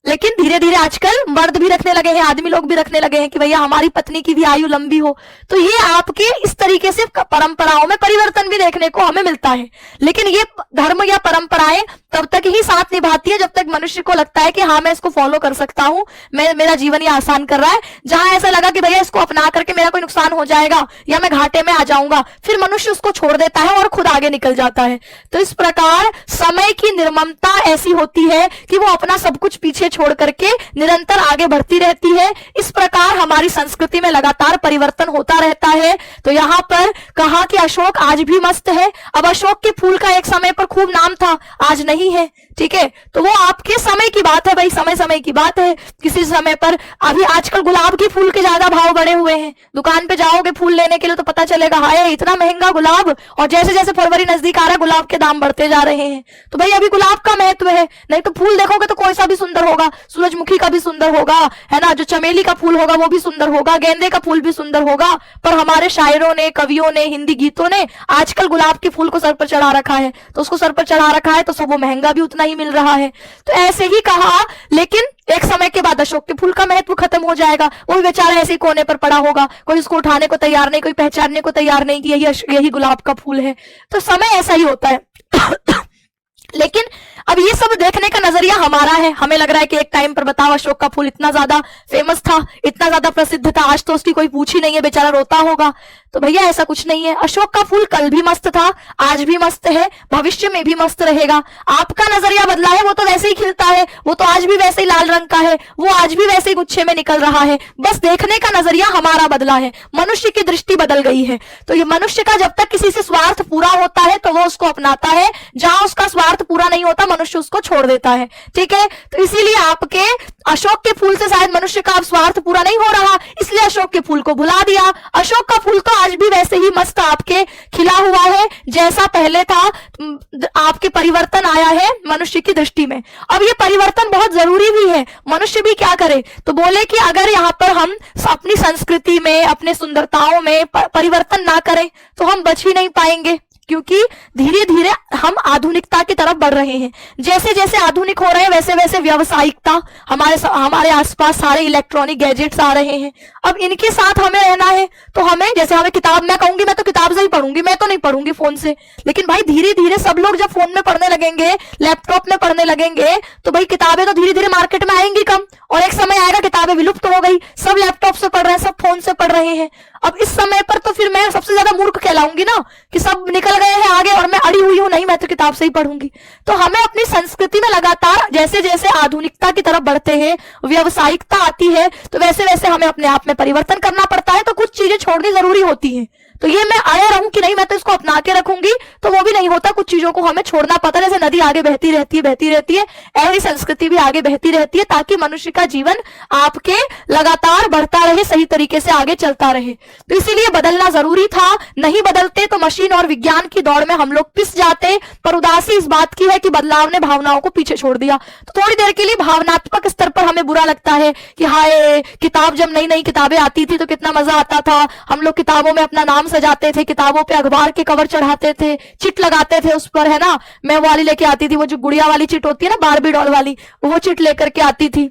लेकिन धीरे धीरे आजकल मर्द भी रखने लगे हैं, आदमी लोग भी रखने लगे हैं कि भैया हमारी पत्नी की भी आयु लंबी हो। तो ये आपके इस तरीके से परंपराओं में परिवर्तन भी देखने को हमें मिलता है। लेकिन ये धर्म या परंपराएं तब तक ही साथ निभाती है जब तक मनुष्य को लगता है कि हाँ मैं इसको फॉलो कर सकता हूँ, मेरा जीवन ये आसान कर रहा है। जहां ऐसा लगा कि भैया इसको अपना करके मेरा कोई नुकसान हो जाएगा या मैं घाटे में आ जाऊंगा, फिर मनुष्य उसको छोड़ देता है और खुद आगे निकल जाता है। तो इस प्रकार समय की निर्ममता ऐसी होती है कि वो अपना सब कुछ पीछे छोड़ करके निरंतर आगे बढ़ती रहती है। इस प्रकार हमारी संस्कृति में लगातार परिवर्तन होता रहता है। तो यहाँ पर कहा कि अशोक आज भी मस्त है। अब अशोक के फूल का एक समय पर खूब नाम था, आज नहीं है, ठीक है। तो वो आपके समय की बात है भाई, समय समय की बात है। किसी समय पर अभी आजकल गुलाब के फूल के ज्यादा भाव बढ़े हुए हैं। दुकान पे जाओगे फूल लेने के लिए तो पता चलेगा हाय इतना महंगा गुलाब, और जैसे जैसे फरवरी नजदीक आ रहा है गुलाब के दाम बढ़ते जा रहे हैं। तो भाई अभी गुलाब का महत्व है, नहीं तो फूल देखोगे तो कोई सा भी सुंदर होगा, होगा, सूरजमुखी का भी सुंदर होगा, है ना, जो चमेली का फूल होगा वो भी सुंदर होगा, गेंदे का फूल भी सुंदर होगा। पर हमारे शायरों ने, कवियों ने, हिंदी गीतों ने आजकल गुलाब के फूल को सर पर चढ़ा रखा है, तो उसको सर पर चढ़ा रखा है तो सब वो महंगा भी उतना ही मिल रहा है। तो ऐसे ही कहा, लेकिन एक समय के बाद अशोक के फूल का महत्व खत्म हो जाएगा, वो भी बेचारा ऐसे ही कोने पर पड़ा होगा, कोई उसको उठाने को तैयार नहीं, कोई पहचानने को तैयार नहीं कि यही गुलाब का फूल है। तो समय ऐसा ही होता है। लेकिन अब ये सब देखने का नजरिया हमारा है, हमें लग रहा है कि एक टाइम पर बताओ अशोक का फूल इतना ज्यादा फेमस था, इतना ज्यादा प्रसिद्ध था, आज तो उसकी कोई पूछ ही नहीं है, बेचारा रोता होगा। तो भैया ऐसा कुछ नहीं है, अशोक का फूल कल भी मस्त था, आज भी मस्त है, भविष्य में भी मस्त रहेगा। आपका नजरिया बदला है, वो तो वैसे ही खिलता है, वो तो आज भी वैसे ही लाल रंग का है, वो आज भी वैसे ही गुच्छे में निकल रहा है, बस देखने का नजरिया हमारा बदला है, मनुष्य की दृष्टि बदल गई है। तो ये मनुष्य का जब तक किसी से स्वार्थ पूरा होता है तो वो उसको अपनाता है, जहां उसका स्वार्थ पूरा नहीं होता मनुष्य उसको छोड़ देता है। ठीक है, तो इसीलिए आपके अशोक के फूल से शायद मनुष्य का स्वार्थ पूरा नहीं हो रहा, इसलिए अशोक के फूल को भुला दिया। अशोक का फूल तो आज भी वैसे ही मस्त आपके खिला हुआ है जैसा पहले था, आपके परिवर्तन आया है मनुष्य की दृष्टि में। अब ये परिवर्तन बहुत जरूरी भी है, मनुष्य भी क्या करे, तो बोले कि अगर यहाँ पर हम अपनी संस्कृति में, अपने सुंदरताओं में परिवर्तन ना करें तो हम बच ही नहीं पाएंगे, क्योंकि धीरे धीरे हम आधुनिकता की तरफ बढ़ रहे हैं। जैसे जैसे आधुनिक हो रहे हैं वैसे वैसे व्यावसायिकता, हमारे आसपास सारे इलेक्ट्रॉनिक गैजेट्स आ रहे हैं। अब इनके साथ हमें रहना है तो हमें, जैसे हमें किताब, मैं कहूंगी मैं तो किताब से ही पढ़ूंगी, मैं तो नहीं पढ़ूंगी फोन से, लेकिन भाई धीरे धीरे सब लोग जब फोन में पढ़ने लगेंगे, लैपटॉप में पढ़ने लगेंगे, तो भाई किताबें तो धीरे धीरे मार्केट में आएंगी कम, और एक समय आएगा किताबें विलुप्त हो गई, सब लैपटॉप से पढ़ रहे हैं, सब फोन से पढ़ रहे हैं। अब इस समय पर तो फिर मैं सबसे ज्यादा मूर्ख कहलाऊंगी ना, कि सब निकल गए हैं आगे और मैं अड़ी हुई हूं, नहीं मैं तो किताब से ही पढ़ूंगी। तो हमें अपनी संस्कृति में लगातार जैसे जैसे आधुनिकता की तरफ बढ़ते हैं, व्यावसायिकता आती है, तो वैसे वैसे हमें अपने आप में परिवर्तन करना पड़ता है, तो कुछ चीजें छोड़नी जरूरी होती है। तो ये मैं आया रहूं कि नहीं मैं तो इसको अपना के रखूंगी, तो वो भी नहीं होता, कुछ चीजों को हमें छोड़ना पड़ता है। जैसे नदी आगे बहती रहती है, ऐसी संस्कृति भी आगे बहती रहती है, ताकि मनुष्य का जीवन आपके लगातार बढ़ता रहे, सही तरीके से आगे चलता रहे। तो इसीलिए बदलना जरूरी था, नहीं बदलते तो मशीन और विज्ञान की दौड़ में हम लोग पिस जाते। पर उदासी इस बात की है कि बदलाव ने भावनाओं को पीछे छोड़ दिया। तो थोड़ी देर के लिए भावनात्मक स्तर पर हमें बुरा लगता है कि हाय, किताब, जब नई नई किताबें आती थी तो कितना मजा आता था, हम लोग किताबों में अपना नाम सजाते थे, किताबों पे अखबार के कवर चढ़ाते थे, चिट लगाते थे उस पर, है ना। मैं वाली लेके आती थी, वो जो गुड़िया वाली चिट होती है ना, बारबी डॉल वाली, वो चिट लेकर के आती थी,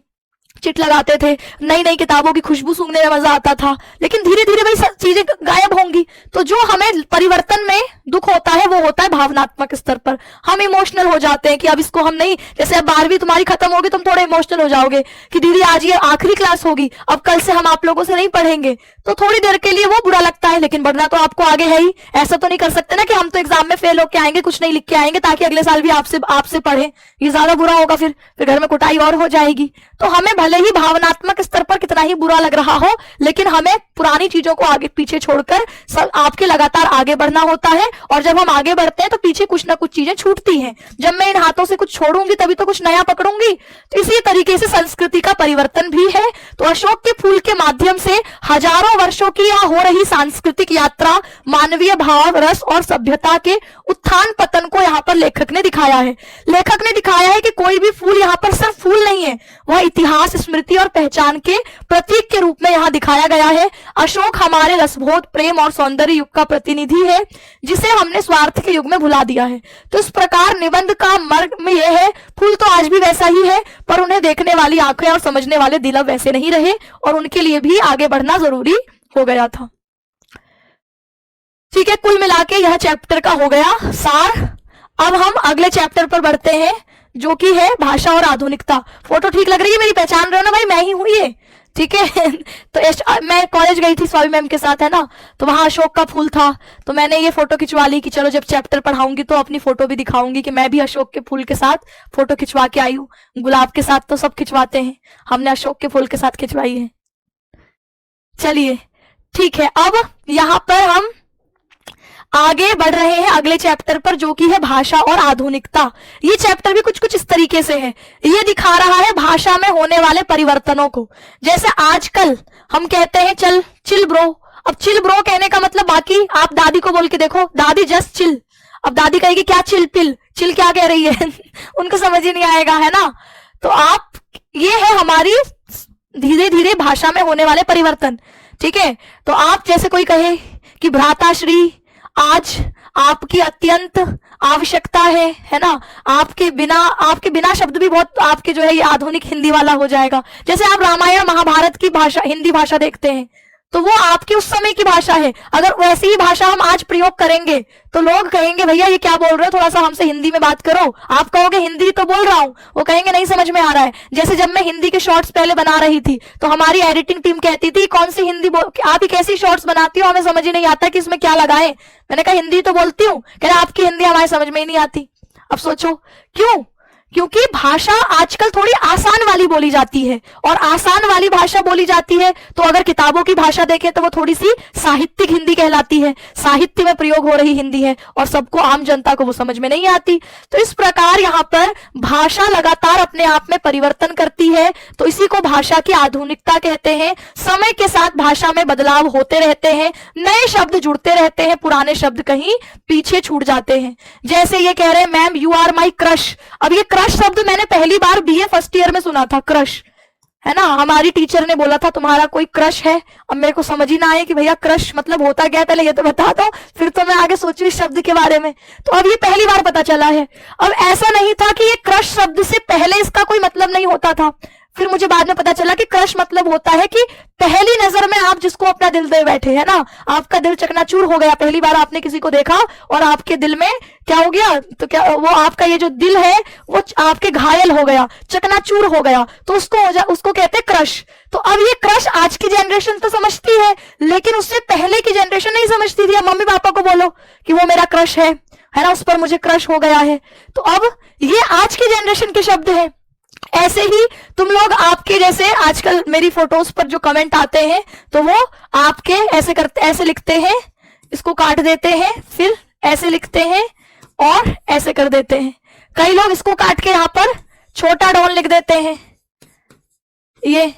चिट लगाते थे, नई नई किताबों की खुशबू सूंघने में मजा आता था। लेकिन धीरे धीरे भाई चीजें गायब होंगी, तो जो हमें परिवर्तन में दुख होता है वो होता है भावनात्मक स्तर पर। हम इमोशनल हो जाते हैं कि अब इसको हम नहीं, जैसे अब 12वीं तुम्हारी खत्म होगी, तुम थोड़े इमोशनल हो जाओगे कि दीदी आज ये आखिरी क्लास होगी, अब कल से हम आप लोगों से नहीं पढ़ेंगे, तो थोड़ी देर के लिए वो बुरा लगता है, लेकिन बढ़ना तो आपको आगे है ही। ऐसा तो नहीं कर सकते ना कि हम तो एग्जाम में फेल होके आएंगे, कुछ नहीं लिख के आएंगे ताकि अगले साल भी आपसे पढ़े, ये ज्यादा बुरा होगा, फिर घर में कुटाई और हो जाएगी। तो हमें भले ही भावनात्मक स्तर पर कितना ही बुरा लग रहा हो, लेकिन हमें पुरानी चीजों को आगे पीछे छोड़कर सब आपके लगातार आगे बढ़ना होता है। और जब हम आगे बढ़ते हैं तो पीछे कुछ ना कुछ चीजें छूटती हैं। जब मैं इन हाथों से कुछ छोड़ूंगी तभी तो कुछ नया पकड़ूंगी। तो इसी तरीके से संस्कृति का परिवर्तन भी है। तो अशोक के फूल के माध्यम से हजारों वर्षों की यहाँ हो रही सांस्कृतिक यात्रा, मानवीय भाव, रस और सभ्यता के उत्थान पतन को यहाँ पर लेखक ने दिखाया है। लेखक ने दिखाया है कि कोई भी फूल यहाँ पर सिर्फ फूल नहीं है, वह इतिहास, स्मृति और पहचान के प्रतीक के रूप में यहाँ दिखाया गया है। अशोक हमारे रसबोध, प्रेम और सौंदर्य युग का प्रतिनिधि है, जिसे हमने स्वार्थ के युग में भुला दिया है। तो इस प्रकार निबंध का मर्म यह है, फूल तो आज भी वैसा ही है, पर उन्हें देखने वाली आंखें और समझने वाले दिल अब वैसे नहीं रहे, और उनके लिए भी आगे बढ़ना जरूरी हो गया था। ठीक है, कुल मिला के यह चैप्टर का हो गया सार। अब हम अगले चैप्टर पर बढ़ते हैं, जो कि है भाषा और आधुनिकता। फोटो ठीक लग रही है मेरी, पहचान रहे हो ना भाई, मैं ही हूं ये, ठीक है। तो मैं कॉलेज गई थी स्वामी मैम के साथ, है ना, तो वहां अशोक का फूल था, तो मैंने ये फोटो खिंचवा ली कि चलो जब चैप्टर पढ़ाऊंगी तो अपनी फोटो भी दिखाऊंगी कि मैं भी अशोक के फूल के साथ फोटो खिंचवा के आई हूँ। गुलाब के साथ तो सब खिंचवाते हैं, हमने अशोक के फूल के साथ खिंचवाई है। चलिए ठीक है, अब यहाँ पर हम आगे बढ़ रहे हैं अगले चैप्टर पर, जो कि है भाषा और आधुनिकता। ये चैप्टर भी कुछ कुछ इस तरीके से है, ये दिखा रहा है भाषा में होने वाले परिवर्तनों को। जैसे आजकल हम कहते हैं चल चिल ब्रो, अब चिल ब्रो कहने का मतलब, बाकी आप दादी को बोल के देखो, दादी जस्ट चिल, अब दादी कहेगी क्या चिल पिल, चिल क्या कह रही है उनको समझ ही नहीं आएगा, है ना। तो आप, ये है हमारी धीरे धीरे भाषा में होने वाले परिवर्तन। ठीक है, तो आप जैसे कोई कहे कि भ्राताश्री आज आपकी अत्यंत आवश्यकता है ना, आपके बिना शब्द भी बहुत आपके जो है ये आधुनिक हिंदी वाला हो जाएगा। जैसे आप रामायण महाभारत की भाषा, हिंदी भाषा देखते हैं, तो वो आपकी उस समय की भाषा है। अगर वैसी ही भाषा हम आज प्रयोग करेंगे तो लोग कहेंगे भैया ये क्या बोल रहे हो, थोड़ा सा हमसे हिंदी में बात करो। आप कहोगे हिंदी तो बोल रहा हूं, वो कहेंगे नहीं समझ में आ रहा है। जैसे जब मैं हिंदी के शॉर्ट्स पहले बना रही थी तो हमारी एडिटिंग टीम कहती थी कौन सी हिंदी आप ही कैसी शॉर्ट्स बनाती हो, हमें समझ ही नहीं आता कि इसमें क्या लगाए। मैंने कहा हिंदी तो बोलती हूँ, कह रहे आपकी हिंदी हमारे समझ में ही नहीं आती। अब सोचो क्यों, क्योंकि भाषा आजकल थोड़ी आसान वाली बोली जाती है, और आसान वाली भाषा बोली जाती है तो अगर किताबों की भाषा देखें तो वो थोड़ी सी साहित्यिक हिंदी कहलाती है, साहित्य में प्रयोग हो रही हिंदी है, और सबको, आम जनता को वो समझ में नहीं आती। तो इस प्रकार यहाँ पर भाषा लगातार अपने आप में परिवर्तन करती है, तो इसी को भाषा की आधुनिकता कहते हैं। समय के साथ भाषा में बदलाव होते रहते हैं, नए शब्द जुड़ते रहते हैं, पुराने शब्द कहीं पीछे छूट जाते हैं। जैसे ये कह रहे हैं ma'am you are my crush. अब ये क्रश शब्द मैंने पहली बार बीए फर्स्ट ईयर में सुना था, क्रश, है ना। हमारी टीचर ने बोला था तुम्हारा कोई क्रश है। अब मेरे को समझ ही ना आए कि भैया क्रश मतलब होता क्या, पहले ये तो बता दो, फिर तो मैं आगे सोचूं इस शब्द के बारे में। तो अब ये पहली बार पता चला है। अब ऐसा नहीं था कि ये क्रश शब्द से पहले इसका कोई मतलब नहीं होता था, फिर मुझे बाद में पता चला कि क्रश मतलब होता है कि पहली नजर में आप जिसको अपना दिल दे बैठे, है ना, आपका दिल चकनाचूर हो गया, पहली बार आपने किसी को देखा और आपके दिल में क्या हो गया, तो क्या वो आपका ये जो दिल है वो आपके घायल हो गया, चकनाचूर हो गया, तो उसको कहते हैं क्रश। तो अब ये क्रश आज की जनरेशन तो समझती है, लेकिन उससे पहले की जनरेशन नहीं समझती थी। अब मम्मी पापा को बोलो कि वो मेरा क्रश है ना, उस पर मुझे क्रश हो गया है। तो अब ये आज की जनरेशन के शब्द है। ऐसे ही तुम लोग, आपके जैसे आजकल मेरी फोटोज पर जो कमेंट आते हैं तो वो आपके ऐसे करते, ऐसे लिखते हैं, इसको काट देते हैं, फिर ऐसे लिखते हैं और ऐसे कर देते हैं। कई लोग इसको काट के यहाँ पर छोटा डॉन लिख देते हैं। ये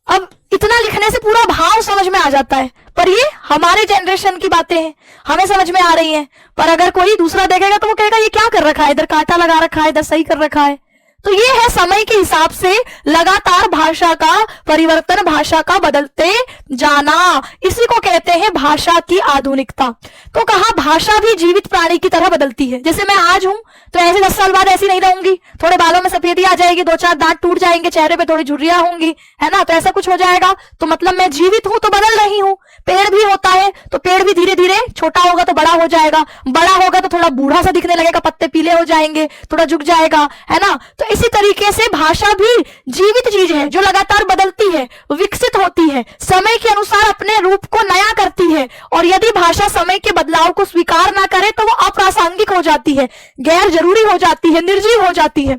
अब इतना लिखने से पूरा भाव समझ में आ जाता है, पर ये हमारे जनरेशन की बातें हैं, हमें समझ में आ रही हैं। पर अगर कोई दूसरा देखेगा तो वो कहेगा ये क्या कर रखा है, इधर कांटा लगा रखा है, इधर सही कर रखा है। तो ये है समय के हिसाब से लगातार भाषा का परिवर्तन, भाषा का बदलते जाना, इसी को कहते हैं भाषा की आधुनिकता। तो कहा भाषा भी जीवित प्राणी की तरह बदलती है। जैसे मैं आज हूं तो ऐसे 10 साल बाद ऐसी नहीं रहूंगी, थोड़े बालों में सफेदी आ जाएगी, 2-4 दांत टूट जाएंगे, चेहरे पे थोड़ी झुर्रियां होंगी, है ना, तो ऐसा कुछ हो जाएगा। तो मतलब मैं जीवित हूं तो बदल रही हूं। पेड़ भी होता है तो पेड़ भी धीरे धीरे छोटा होगा तो बड़ा हो जाएगा, बड़ा होगा तो थोड़ा बूढ़ा सा दिखने लगेगा, पत्ते पीले हो जाएंगे, थोड़ा झुक जाएगा, है ना। तो इसी तरीके से भाषा भी जीवित चीज है जो लगातार बदलती है, विकसित होती है, समय के अनुसार अपने रूप को नया करती है। और यदि भाषा समय के बदलाव को स्वीकार ना करे तो वो अप्रासंगिक हो जाती है, गैर जरूरी हो जाती है, निर्जीव हो जाती है।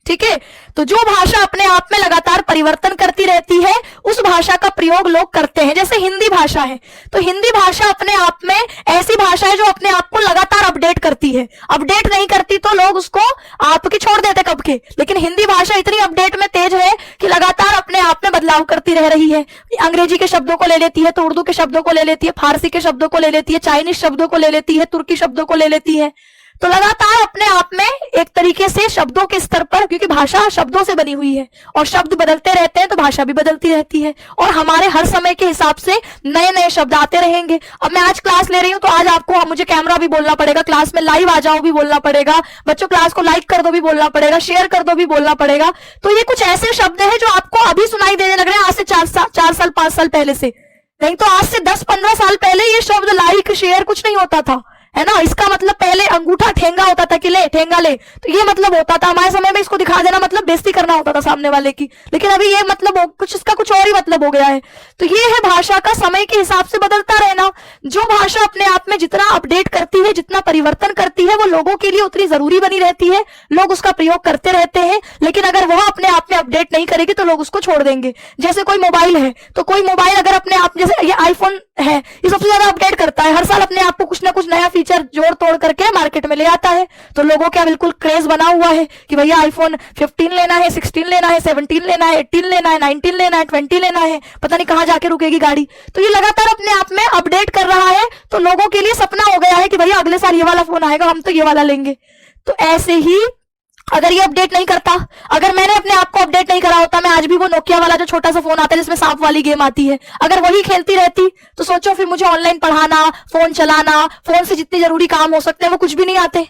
ठीक है, तो जो भाषा अपने आप में लगातार परिवर्तन करती रहती है उस भाषा का प्रयोग लोग करते हैं। जैसे हिंदी भाषा है तो हिंदी भाषा अपने आप में ऐसी भाषा है जो अपने आप को लगातार अपडेट करती है। अपडेट नहीं करती तो लोग उसको आपके छोड़ देते कब के, लेकिन हिंदी भाषा इतनी अपडेट में तेज है कि लगातार अपने आप में बदलाव करती रह रही है। अंग्रेजी के शब्दों को ले लेती है तो उर्दू के शब्दों को ले लेती है, फारसी के शब्दों को ले लेती है, चाइनीज शब्दों को ले लेती है, तुर्की शब्दों को ले लेती है। तो लगातार अपने आप में एक तरीके से शब्दों के स्तर पर, क्योंकि भाषा शब्दों से बनी हुई है और शब्द बदलते रहते हैं तो भाषा भी बदलती रहती है, और हमारे हर समय के हिसाब से नए नए शब्द आते रहेंगे। अब मैं आज क्लास ले रही हूं तो आज आपको मुझे कैमरा भी बोलना पड़ेगा, क्लास में लाइव आ जाओ भी बोलना पड़ेगा, बच्चों क्लास को लाइक कर दो भी बोलना पड़ेगा, शेयर कर दो भी बोलना पड़ेगा। तो ये कुछ ऐसे शब्द है जो आपको अभी सुनाई देने लग रहे हैं आज से 4 साल 5 साल पहले से, नहीं तो आज से 10-15 साल पहले ये शब्द लाइक शेयर कुछ नहीं होता था, है ना। इसका मतलब पहले अंगूठा ठेंगा होता था कि ले ठेंगा ले, तो ये मतलब होता था। हमारे समय में इसको दिखा देना मतलब बेइज्जती करना होता था सामने वाले की, लेकिन अभी ये मतलब कुछ इसका कुछ और ही मतलब हो गया है। तो ये है भाषा का समय के हिसाब से बदलता रहना। जो भाषा अपने आप में जितना अपडेट करती है, जितना परिवर्तन करती है, वो लोगों के लिए उतनी जरूरी बनी रहती है, लोग उसका प्रयोग करते रहते हैं। लेकिन अगर वह अपने आप में अपडेट नहीं करेगी तो लोग उसको छोड़ देंगे। जैसे कोई मोबाइल है तो कोई मोबाइल अगर अपने आप, जैसे ये आईफोन है, ये सबसे ज्यादा अपडेट करता है, हर साल अपने आप को कुछ ना कुछ नया फीचर जोड़ तोड़ करके मार्केट में ले आता है। तो लोगों का बिल्कुल क्रेज बना हुआ है कि भैया आईफोन 15 लेना है, 16 लेना है, 17 लेना है, 18 लेना है, 19 लेना है, 20 लेना है, पता नहीं कहां जाके रुकेगी गाड़ी। तो ये लगातार अपने आप में अपडेट कर रहा है, तो लोगों के लिए सपना हो गया है कि भैया अगले साल ये वाला फोन आएगा, हम तो ये वाला लेंगे। तो ऐसे ही अगर ये अपडेट नहीं करता, अगर मैंने अपने आप को अपडेट नहीं करा होता, मैं आज भी वो नोकिया वाला जो छोटा सा फोन आता है जिसमें सांप वाली गेम आती है, अगर वही खेलती रहती, तो सोचो फिर मुझे ऑनलाइन पढ़ाना, फोन चलाना, फोन से जितने जरूरी काम हो सकते हैं वो कुछ भी नहीं आते,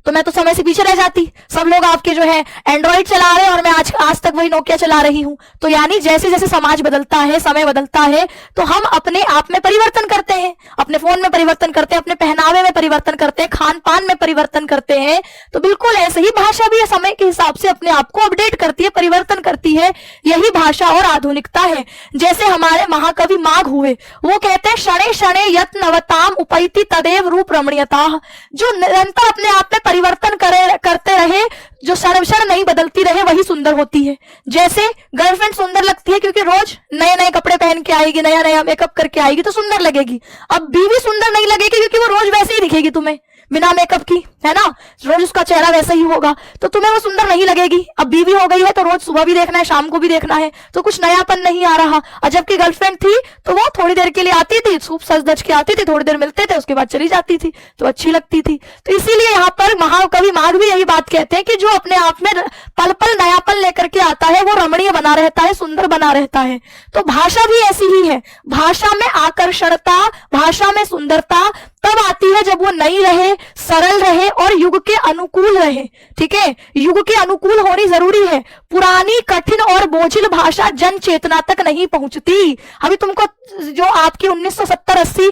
तो मैं तो समय से पीछे रह जाती। सब लोग आपके जो है एंड्रॉइड चला रहे हैं और मैं आज तक वही नोकिया चला रही हूं। तो यानी जैसे जैसे समाज बदलता है, समय बदलता है, तो हम अपने आप में परिवर्तन करते हैं, अपने फोन में परिवर्तन करते हैं, अपने पहनावे में परिवर्तन करते हैं, खान पान में परिवर्तन करते हैं। तो बिल्कुल ऐसे ही भाषा भी समय के हिसाब से अपने आप को अपडेट करती है, परिवर्तन करती है। यही भाषा और आधुनिकता है। जैसे हमारे महाकवि माघ हुए, वो कहते हैं शणे शणे यत नवताम उपैति तदेव रूप रमणीयता। जो निरंतर अपने आप में परिवर्तन करते रहे, जो क्षण नहीं बदलती रहे, वही सुंदर होती है। जैसे गर्लफ्रेंड सुंदर लगती है क्योंकि रोज नए नए कपड़े पहन के आएगी, नया नया मेकअप करके आएगी, तो सुंदर लगेगी। अब बीवी सुंदर नहीं लगेगी क्योंकि वो रोज वैसे ही दिखेगी तुम्हें, बिना मेकअप की, है ना, रोज उसका चेहरा वैसा ही होगा, तो तुम्हें वो सुंदर नहीं लगेगी। अब बीवी हो गई है तो रोज सुबह भी देखना है, शाम को भी देखना है, तो कुछ नयापन नहीं आ रहा। और जबकि गर्लफ्रेंड थी तो वो थोड़ी देर के लिए आती थी, खूब सज धज के आती थी, थोड़ी देर मिलते थे, उसके बाद चली जाती थी, तो अच्छी लगती थी। तो इसीलिए यहाँ पर महाकवि माघ भी यही बात कहते हैं कि जो अपने आप में पल पल नयापन लेकर के आता है वो रमणीय बना रहता है, सुंदर बना रहता है। तो भाषा भी ऐसी ही है। भाषा में आकर्षणता, भाषा में सुंदरता तब आती है जब वो नई रहे, सरल रहे और युग के अनुकूल रहे। ठीक है, युग के अनुकूल होनी जरूरी है। पुरानी कठिन और बोझिल भाषा जन चेतना तक नहीं पहुंचती। अभी तुमको जो आपकी 1970, 80,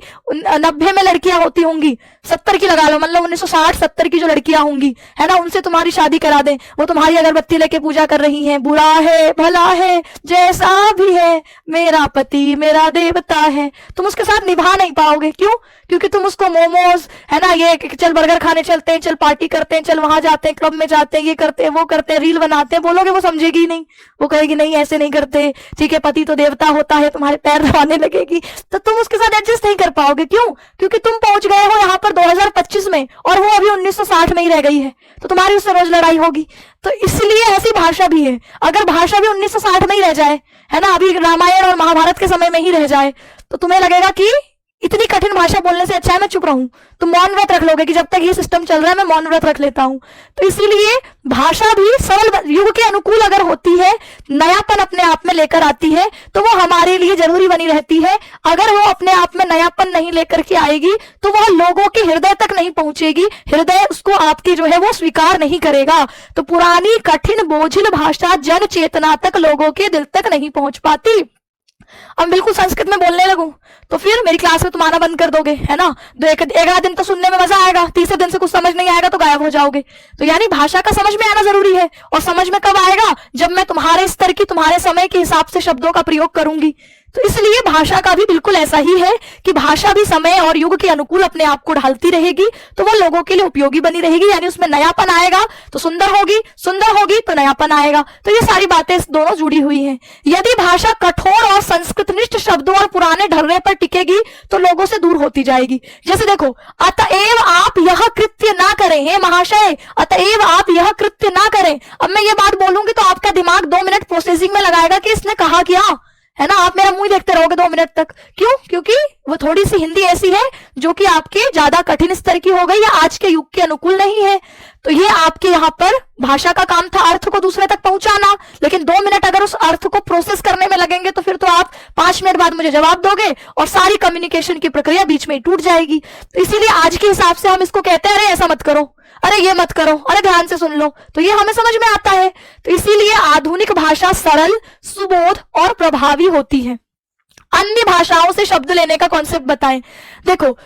90 में लड़कियां होती होंगी, 70 की लगा लो, मतलब 1960, 70 की जो लड़कियां होंगी, है ना, उनसे तुम्हारी शादी करा दें, वो तुम्हारी अगरबत्ती लेके पूजा कर रही हैं, बुरा है भला है जैसा भी है मेरा पति मेरा देवता है, तुम उसके साथ निभा नहीं पाओगे। क्यों? क्योंकि तुम उसको मोमोज, है ना, ये चल बर्गर खाने चलते हैं, चल पार्टी करते हैं, चल वहां जाते हैं, क्लब में जाते हैं, ये करते हैं, वो करते हैं, रील बनाते हैं, बोलोगे, वो समझेगी ही नहीं, वो कहेगी नहीं ऐसे नहीं करते, ठीक है, पति तो देवता होता है, तुम्हारे पैर दबाने लगेगी, तो तुम उसके साथ एडजस्ट नहीं कर पाओगे। क्यों? क्योंकि तुम पहुंच गए हो यहाँ पर 2025 में और वो अभी 1960 में ही रह गई है, तो तुम्हारी उससे रोज लड़ाई होगी। तो इसलिए ऐसी भाषा भी है। अगर भाषा भी 1960 में ही रह जाए, है ना, अभी रामायण और महाभारत के समय में ही रह जाए, तो तुम्हें लगेगा कि इतनी कठिन भाषा बोलने से अच्छा है मैं चुप रहूं, तो मौन व्रत रख लोगे कि जब तक ये सिस्टम चल रहा है मैं मौन व्रत रख लेता हूं। तो इसीलिए भाषा भी सरल, युग के अनुकूल अगर होती है, नयापन अपने आप में लेकर आती है, तो वो हमारे लिए जरूरी बनी रहती है। अगर वो अपने आप में नयापन नहीं लेकर के आएगी तो वह लोगों के हृदय तक नहीं पहुंचेगी, हृदय उसको आपकी जो है वो स्वीकार नहीं करेगा। तो पुरानी कठिन बोझिल भाषा जन चेतना तक, लोगों के दिल तक नहीं पहुंच पाती। अब बिल्कुल संस्कृत में बोलने लगूं तो फिर मेरी क्लास में तुम आना बंद कर दोगे, है ना, तो एक आध दिन तो सुनने में मजा आएगा, तीसरे दिन से कुछ समझ नहीं आएगा तो गायब हो जाओगे। तो यानी भाषा का समझ में आना जरूरी है। और समझ में कब आएगा? जब मैं तुम्हारे स्तर की, तुम्हारे समय के हिसाब से शब्दों का प्रयोग करूंगी। तो इसलिए भाषा का भी बिल्कुल ऐसा ही है कि भाषा भी समय और युग के अनुकूल अपने आप को ढालती रहेगी, तो वो लोगों के लिए उपयोगी बनी रहेगी। यानी उसमें नयापन आएगा तो सुंदर होगी, सुंदर होगी तो नयापन आएगा। तो ये सारी बातें दोनों जुड़ी हुई हैं। यदि भाषा कठोर और संस्कृतनिष्ठ शब्दों और पुराने ढर्रे पर टिकेगी तो लोगों से दूर होती जाएगी। जैसे देखो, अतएव आप यह कृत्य ना करें, हे महाशय, अतएव आप यह कृत्य ना करें। अब मैं ये बात बोलूंगी तो आपका दिमाग 2 मिनट प्रोसेसिंग में लगाएगा कि इसने कहा क्या, है ना, आप मेरा मुंह देखते रहोगे 2 मिनट तक। क्यों? क्योंकि वो थोड़ी सी हिंदी ऐसी है जो कि आपके ज्यादा कठिन स्तर की हो गई या आज के युग के अनुकूल नहीं है। तो ये आपके यहाँ पर भाषा का काम था अर्थ को दूसरे तक पहुंचाना, लेकिन 2 मिनट अगर उस अर्थ को प्रोसेस करने में लगेंगे तो फिर तो आप 5 मिनट बाद मुझे जवाब दोगे और सारी कम्युनिकेशन की प्रक्रिया बीच में ही टूट जाएगी। तो इसीलिए आज के हिसाब से हम इसको कहते हैं, अरे ऐसा मत करो, अरे ये मत करो, अरे ध्यान से सुन लो, तो ये हमें समझ में आता है। तो इसीलिए आधुनिक भाषा सरल, सुबोध और प्रभावी होती है। अन्य भाषाओं से शब्द लेने का कॉन्सेप्ट बताएं। देखो,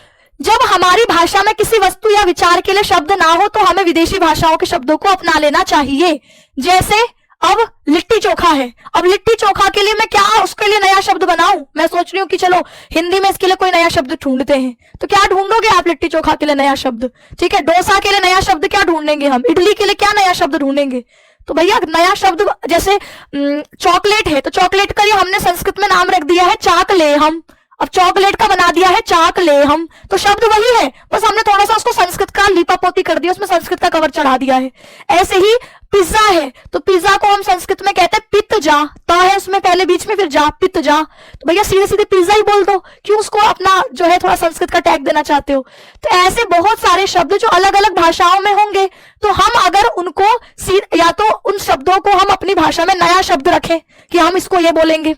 जब हमारी भाषा में किसी वस्तु या विचार के लिए शब्द ना हो तो हमें विदेशी भाषाओं के शब्दों को अपना लेना चाहिए। जैसे अब लिट्टी चोखा है, अब लिट्टी चोखा के लिए मैं क्या उसके लिए नया शब्द बनाऊं? मैं सोच रही हूँ कि चलो हिंदी में इसके लिए कोई नया शब्द ढूंढते हैं। तो क्या ढूंढोगे आप लिट्टी चोखा के लिए नया शब्द? ठीक है, डोसा के लिए नया शब्द क्या ढूंढेंगे हम? इडली के लिए क्या नया शब्द ढूंढेंगे? तो भैया नया शब्द, जैसे चॉकलेट है तो चॉकलेट का हमने संस्कृत में नाम रख दिया है चाक ले हम, अब चॉकलेट का बना दिया है चाक ले हम, तो शब्द वही है, बस हमने थोड़ा सा उसको संस्कृत का लीपापोती कर दिया, उसमें संस्कृत का कवर चढ़ा दिया है। ऐसे ही पिज्जा है तो पिज्जा को हम संस्कृत में कहते हैं पित्त जा, ता है उसमें पहले बीच में फिर जा, पित्त जा, तो भैया सीधे सीधे पिज्जा ही बोल दो, क्यों उसको अपना जो है थोड़ा संस्कृत का टैग देना चाहते हो? तो ऐसे बहुत सारे शब्द जो अलग अलग भाषाओं में होंगे, तो हम अगर उनको भाषा में नया शब्द रखें कि हम इसको ये बोलेंगे,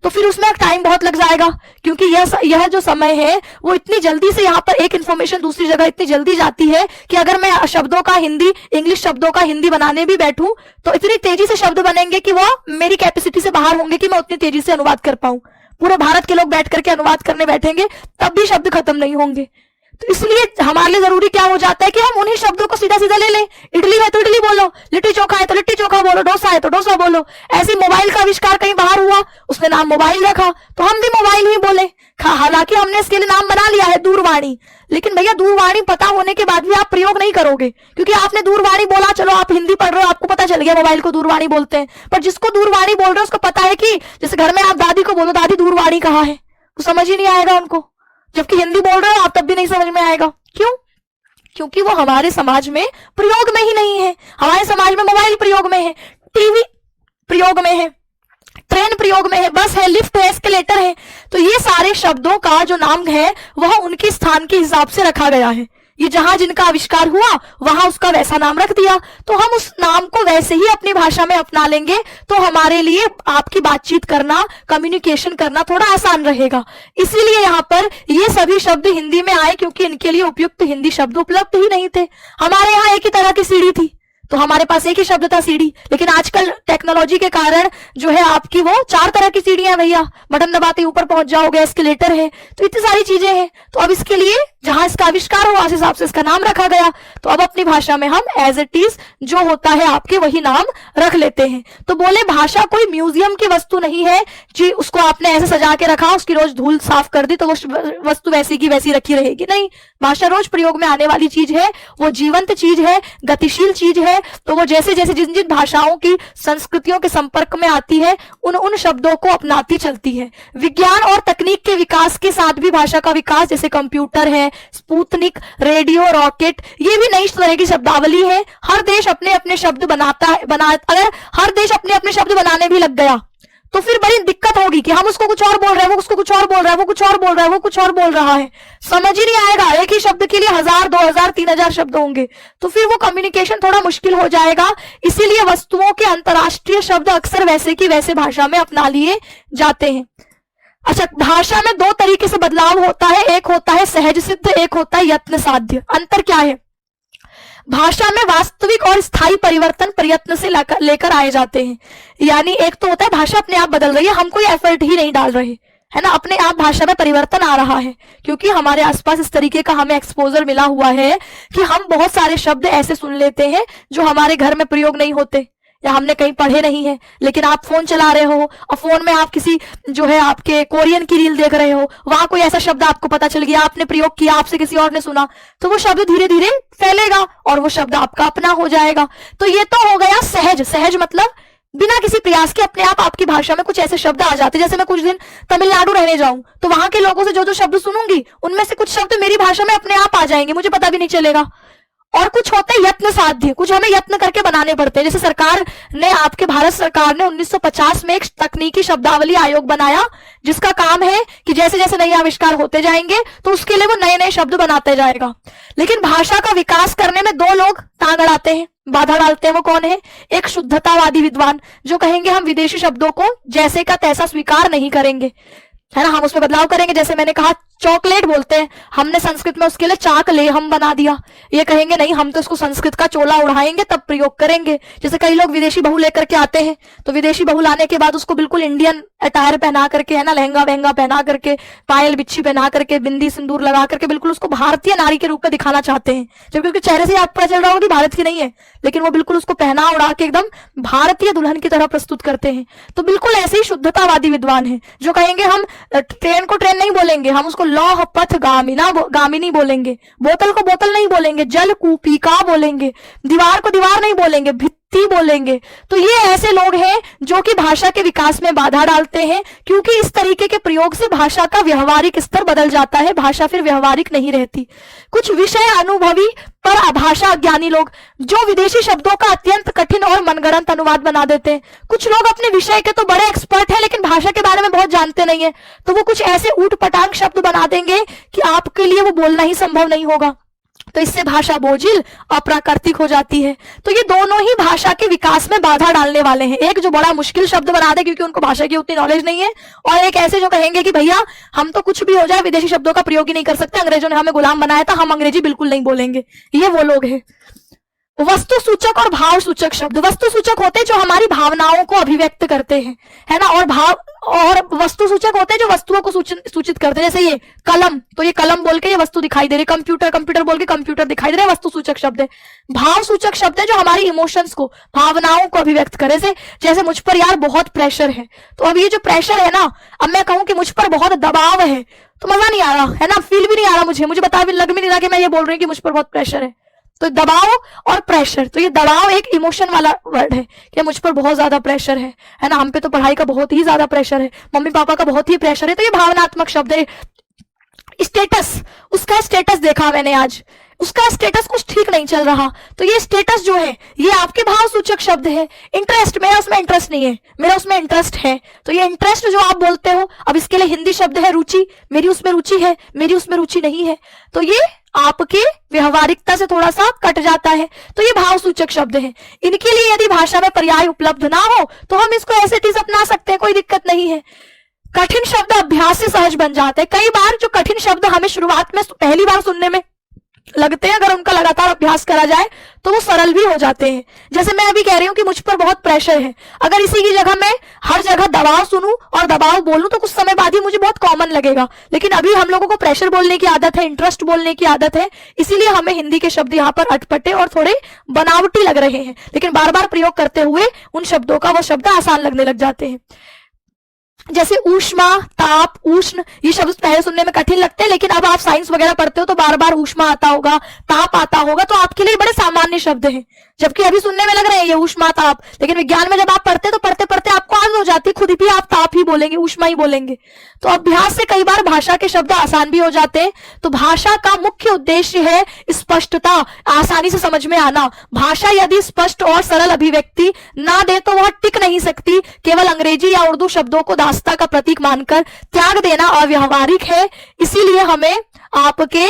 तो फिर उसमें टाइम बहुत लग जाएगा, क्योंकि यह जो समय है वो इतनी जल्दी से यहाँ पर एक इन्फॉर्मेशन दूसरी जगह इतनी जल्दी जाती है कि अगर मैं शब्दों का हिंदी, इंग्लिश शब्दों का हिंदी बनाने भी बैठूं तो इतनी तेजी से शब्द बनेंगे कि वो मेरी कैपेसिटी से बाहर होंगे कि मैं उतनी तेजी से अनुवाद कर पाऊं। पूरे भारत के लोग बैठ करके अनुवाद करने बैठेंगे तब भी शब्द खत्म नहीं होंगे। तो इसलिए हमारे लिए जरूरी क्या हो जाता है कि हम उन्हीं शब्दों को सीधा सीधा ले लें। इडली है तो इडली बोलो, लिट्टी चोखा है तो लिट्टी चोखा बोलो, डोसा है तो डोसा बोलो। ऐसे मोबाइल का आविष्कार कहीं बाहर हुआ, उसने नाम मोबाइल रखा, तो हम भी मोबाइल ही बोले। हालांकि हमने इसके लिए नाम बना लिया है दूरवाणी, लेकिन भैया दूरवाणी पता होने के बाद भी आप प्रयोग नहीं करोगे, क्योंकि आपने दूरवाणी बोला, चलो आप हिंदी पढ़ रहे हो, आपको पता चल गया मोबाइल को दूरवाणी बोलते हैं, पर जिसको दूरवाणी बोल रहे हो उसको पता है कि जैसे घर में आप दादी को बोलो दादी दूरवाणी कहाँ है, तो समझ ही नहीं आएगा उनको। जबकि हिंदी बोल रहे हो आप तब भी नहीं समझ में आएगा। क्यों? क्योंकि वो हमारे समाज में प्रयोग में ही नहीं है। हमारे समाज में मोबाइल प्रयोग में है, टीवी प्रयोग में है, ट्रेन प्रयोग में है, बस है, लिफ्ट है, एस्केलेटर है। तो ये सारे शब्दों का जो नाम है वह उनके स्थान के हिसाब से रखा गया है। ये जहां जिनका आविष्कार हुआ वहां उसका वैसा नाम रख दिया, तो हम उस नाम को वैसे ही अपनी भाषा में अपना लेंगे तो हमारे लिए आपकी बातचीत करना, कम्युनिकेशन करना थोड़ा आसान रहेगा। इसीलिए यहाँ पर ये सभी शब्द हिंदी में आए, क्योंकि इनके लिए उपयुक्त हिंदी शब्द उपलब्ध ही नहीं थे। हमारे यहाँ एक ही तरह की सीढ़ी थी तो हमारे पास एक ही शब्द था सीढ़ी, लेकिन आजकल टेक्नोलॉजी के कारण जो है आपकी वो 4 तरह की सीढ़ियां भैया, बटन दबाते ऊपर पहुंच जाओगे, एस्केलेटर है, तो इतनी सारी चीजें हैं। तो अब इसके लिए जहां इसका आविष्कार हुआ उस हिसाब से इसका नाम रखा गया, तो अब अपनी भाषा में हम एज इट इज जो होता है आपके वही नाम रख लेते हैं। तो बोले भाषा कोई म्यूजियम की वस्तु नहीं है जी, उसको आपने ऐसे सजा के रखा, उसकी रोज धूल साफ कर दी तो वो वस्तु वैसी की वैसी रखी रहेगी, नहीं। भाषा रोज प्रयोग में आने वाली चीज है, वो जीवंत चीज है, गतिशील चीज है। तो वो जैसे जैसे जिन जिन भाषाओं की संस्कृतियों के संपर्क में आती है उन शब्दों को अपनाती चलती है। विज्ञान और तकनीक के विकास के साथ भी भाषा का विकास, जैसे कंप्यूटर है, स्पुतनिक, रेडियो, रॉकेट, ये भी नई तरह की शब्दावली है। हर देश अपने अपने शब्द बनाता है, अगर हर देश अपने अपने शब्द बनाने भी लग गया तो फिर बड़ी दिक्कत होगी कि हम उसको कुछ और बोल रहे हैं, वो उसको कुछ और बोल रहा है, वो कुछ और बोल रहा है, वो कुछ और बोल रहा है, समझ ही नहीं आएगा। एक ही शब्द के लिए 1000, 2000, 3000 शब्द होंगे, तो फिर वो कम्युनिकेशन थोड़ा मुश्किल हो जाएगा। इसीलिए वस्तुओं के अंतरराष्ट्रीय शब्द अक्सर वैसे की वैसे भाषा में अपना लिए जाते हैं। अच्छा, भाषा में 2 तरीके से बदलाव होता है, एक होता है सहज सिद्ध, एक होता है यत्न साध्य। अंतर क्या है? भाषा में वास्तविक और स्थायी परिवर्तन प्रयत्न से लेकर आए जाते हैं। यानी एक तो होता है भाषा अपने आप बदल रही है, हम कोई एफर्ट ही नहीं डाल रहे, है ना, अपने आप भाषा में परिवर्तन आ रहा है, क्योंकि हमारे आसपास इस तरीके का हमें एक्सपोजर मिला हुआ है कि हम बहुत सारे शब्द ऐसे सुन लेते हैं जो हमारे घर में प्रयोग नहीं होते या हमने कहीं पढ़े नहीं है। लेकिन आप फोन चला रहे हो और फोन में आप किसी जो है आपके कोरियन की रील देख रहे हो, वहां कोई ऐसा शब्द आपको पता चल गया, आपने प्रयोग किया, आपसे किसी और ने सुना, तो वो शब्द धीरे धीरे फैलेगा और वो शब्द आपका अपना हो जाएगा। तो ये तो हो गया सहज। सहज मतलब बिना किसी प्रयास के अपने आप आपकी भाषा में कुछ ऐसे शब्द आ जाते। जैसे मैं कुछ दिन तमिलनाडु रहने जाऊं तो वहां के लोगों से जो जो शब्द सुनूंगी उनमें से कुछ शब्द मेरी भाषा में अपने आप आ जाएंगे, मुझे पता भी नहीं चलेगा। और कुछ होते हैं यत्न साध्य, कुछ हमें यत्न करके बनाने पड़ते हैं। जैसे सरकार ने, आपके भारत सरकार ने 1950 में एक तकनीकी शब्दावली आयोग बनाया, जिसका काम है कि जैसे जैसे नए आविष्कार होते जाएंगे तो उसके लिए वो नए नए शब्द बनाते जाएगा। लेकिन भाषा का विकास करने में 2 लोग टांग अड़ाते हैं, बाधा डालते हैं। वो कौन है? एक शुद्धतावादी विद्वान जो कहेंगे हम विदेशी शब्दों को जैसे का तैसा स्वीकार नहीं करेंगे, है ना, हम उसमें बदलाव करेंगे। जैसे मैंने कहा चॉकलेट बोलते हैं, हमने संस्कृत में उसके लिए चाक ले हम बना दिया। ये कहेंगे नहीं, हम तो इसको संस्कृत का चोला उड़ाएंगे तब प्रयोग करेंगे। जैसे कई लोग विदेशी बहू लेकर के आते हैं तो विदेशी बहू लाने के बाद उसको बिल्कुल इंडियन अटायर पहना करके, है ना, लहंगा वहंगा पहना करके, पायल बिच्छी पहना करके, बिंदी सिंदूर लगा करके बिल्कुल उसको भारतीय नारी के रूप में दिखाना चाहते हैं, जबकि उसके चेहरे से आपको पता चल रहा होगा कि भारत की नहीं है, लेकिन वो बिल्कुल उसको पहना उड़ा के एकदम भारतीय दुल्हन की तरह प्रस्तुत करते हैं। तो बिल्कुल ऐसे ही शुद्धतावादी विद्वान है जो कहेंगे हम ट्रेन को ट्रेन नहीं बोलेंगे, हम उसको लौह पथ गामिनी बोलेंगे, बोतल को बोतल नहीं बोलेंगे, जल कूपिका बोलेंगे, दीवार को दीवार नहीं बोलेंगे, भित्ति बोलेंगे। तो ये ऐसे लोग हैं जो कि भाषा के विकास में बाधा डालते हैं, क्योंकि इस तरीके के प्रयोग से भाषा का व्यवहारिक स्तर बदल जाता है, भाषा फिर व्यवहारिक नहीं रहती। कुछ विषय अनुभवी पर भाषा अज्ञानी लोग जो विदेशी शब्दों का अत्यंत कठिन और मनगढ़ंत अनुवाद बना देते हैं। कुछ लोग अपने विषय के तो बड़े एक्सपर्ट हैं लेकिन भाषा के बारे में बहुत जानते नहीं है, तो वो कुछ ऐसे ऊट पटांग शब्द बना देंगे कि आपके लिए वो बोलना ही संभव नहीं होगा। तो इससे भाषा बोझिल अप्राकृतिक हो जाती है। तो ये दोनों ही भाषा के विकास में बाधा डालने वाले हैं। एक जो बड़ा मुश्किल शब्द बना दे क्योंकि उनको भाषा की उतनी नॉलेज नहीं है, और एक ऐसे जो कहेंगे कि भैया हम तो कुछ भी हो जाए विदेशी शब्दों का प्रयोग ही नहीं कर सकते, अंग्रेजों ने हमें गुलाम बनाया था, हम अंग्रेजी बिल्कुल नहीं बोलेंगे। ये वो लोग हैं। वस्तु सूचक और भाव सूचक शब्द। वस्तु सूचक होते हैं जो हमारी भावनाओं को अभिव्यक्त करते हैं, है ना, और वस्तु सूचक होते हैं जो वस्तुओं को सूचित करते हैं। जैसे ये कलम, तो ये कलम बोल के ये वस्तु दिखाई दे रही, कंप्यूटर बोल के कंप्यूटर दिखाई दे रहा है, वस्तु सूचक शब्द है। भाव सूचक शब्द है जो हमारी इमोशंस को, भावनाओं को अभिव्यक्त करे। जैसे मुझ पर यार बहुत प्रेशर है, तो अब ये जो प्रेशर है ना, अब मैं कहूं कि मुझ पर बहुत दबाव है तो मजा नहीं आ रहा, है ना, फील भी नहीं आ रहा, मुझे लग भी नहीं रहा कि मैं ये बोल रही हूँ कि मुझ पर बहुत प्रेशर है। तो दबाव और प्रेशर, तो ये दबाव एक इमोशन वाला वर्ड है कि मुझ पर बहुत ज्यादा प्रेशर है ना, हम पे तो पढ़ाई का बहुत ही ज्यादा प्रेशर है, मम्मी पापा का बहुत ही प्रेशर है, तो ये भावनात्मक शब्द है। स्टेटस, उसका स्टेटस देखा मैंने आज, उसका स्टेटस कुछ ठीक नहीं चल रहा, तो ये स्टेटस जो है ये आपके भाव सूचक शब्द है। इंटरेस्ट, मेरा उसमें इंटरेस्ट नहीं है, मेरा उसमें इंटरेस्ट है, तो ये इंटरेस्ट जो आप बोलते हो, अब इसके लिए हिंदी शब्द है रुचि, मेरी उसमें रुचि है, मेरी उसमें रुचि नहीं है, तो ये आपके व्यवहारिकता से थोड़ा सा कट जाता है, तो ये भाव सूचक शब्द है। इनके लिए यदि भाषा में पर्याय उपलब्ध ना हो तो हम इसको ऐसे टीज अपना सकते हैं, कोई दिक्कत नहीं है। कठिन शब्द अभ्यास से सहज बन जाते हैं। कई बार जो कठिन शब्द हमें शुरुआत में पहली बार सुनने में लगते हैं, अगर उनका लगातार अभ्यास करा जाए तो वो सरल भी हो जाते हैं। जैसे मैं अभी कह रही हूँ कि मुझ पर बहुत प्रेशर है, अगर इसी की जगह मैं हर जगह दबाव सुनूं और दबाव बोलूं तो कुछ समय बाद ही मुझे बहुत कॉमन लगेगा, लेकिन अभी हम लोगों को प्रेशर बोलने की आदत है, इंटरेस्ट बोलने की आदत है, इसीलिए हमें हिंदी के शब्द यहाँ पर अटपटे और थोड़े बनावटी लग रहे हैं, लेकिन बार बार प्रयोग करते हुए उन शब्दों का वो शब्द आसान लगने लग जाते हैं। जैसे ऊष्मा, ताप, उष्ण, ये शब्द पहले सुनने में कठिन लगते हैं, लेकिन अब आप साइंस वगैरह पढ़ते हो तो बार बार ऊष्मा आता होगा, ताप आता होगा, तो आपके लिए बड़े सामान्य शब्द हैं, जबकि अभी सुनने में लग रहे हैं ये ऊष्मा ताप, लेकिन विज्ञान में जब आप पढ़ते तो पढ़ते पढ़ते आपको आदत हो जाती है, खुद भी आप ताप ही बोलेंगे, ऊष्मा ही बोलेंगे। तो अभ्यास से कई बार भाषा के शब्द आसान भी हो जाते हैं। तो भाषा का मुख्य उद्देश्य है स्पष्टता, आसानी से समझ में आना। भाषा यदि स्पष्ट और सरल अभिव्यक्ति ना दे तो वह टिक नहीं सकती। केवल अंग्रेजी या उर्दू शब्दों को दास्ता का प्रतीक मानकर त्याग देना अव्यावहारिक है। इसीलिए हमें आपके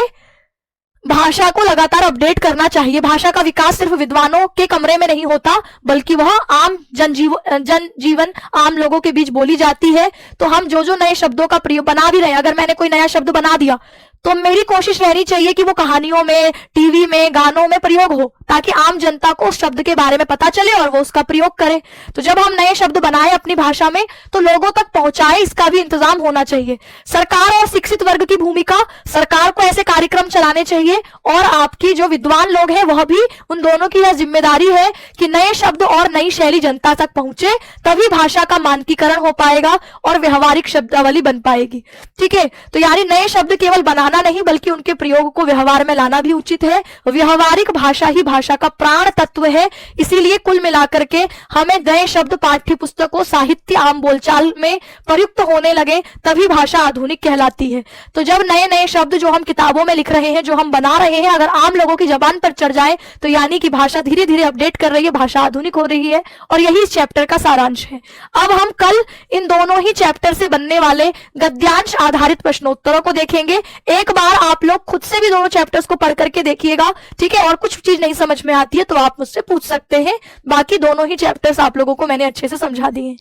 भाषा को लगातार अपडेट करना चाहिए। भाषा का विकास सिर्फ विद्वानों के कमरे में नहीं होता, बल्कि वह आम जनजीवन आम लोगों के बीच बोली जाती है। तो हम जो नए शब्दों का प्रयोग बना भी रहे हैं, अगर मैंने कोई नया शब्द बना दिया तो मेरी कोशिश रहनी चाहिए कि वो कहानियों में, टीवी में, गानों में प्रयोग हो, ताकि आम जनता को उस शब्द के बारे में पता चले और वो उसका प्रयोग करे। तो जब हम नए शब्द बनाए अपनी भाषा में तो लोगों तक पहुंचाए, इसका भी इंतजाम होना चाहिए। सरकार और शिक्षित वर्ग की भूमिका, सरकार को ऐसे कार्यक्रम चलाने चाहिए और आपकी जो विद्वान लोग हैं वह भी, उन दोनों की यह जिम्मेदारी है कि नए शब्द और नई शैली जनता तक पहुंचे, तभी भाषा का मानकीकरण हो पाएगा और व्यवहारिक शब्दावली बन पाएगी। ठीक है, तो यानी नए शब्द केवल बनाना नहीं बल्कि उनके प्रयोग को व्यवहार में लाना भी उचित है। व्यवहारिक भाषा ही भाषा का प्राण तत्व है। इसीलिए कुल मिलाकर के हमें नए शब्द पाठ्य पुस्तकों, साहित्य, आम बोलचाल में प्रयुक्त होने लगे, तभी भाषा आधुनिक कहलाती है। तो जब नए नए शब्द जो हम किताबों में लिख रहे हैं, जो हम बना रहे हैं, अगर आम लोगों की जबान पर चढ़ जाए तो यानी कि भाषा धीरे धीरे अपडेट कर रही है, भाषा आधुनिक हो रही है। और यही इस चैप्टर का सारांश है। अब हम कल इन दोनों ही चैप्टर से बनने वाले गद्यांश आधारित प्रश्नोत्तरों को देखेंगे। एक बार आप लोग खुद से भी दोनों चैप्टर्स को पढ़ करके देखिएगा, ठीक है, और कुछ चीज नहीं समझ में आती है तो आप मुझसे पूछ सकते हैं। बाकी दोनों ही चैप्टर्स आप लोगों को मैंने अच्छे से समझा दिए।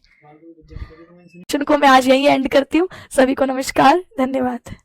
को मैं आज यही एंड करती हूँ। सभी को नमस्कार, धन्यवाद।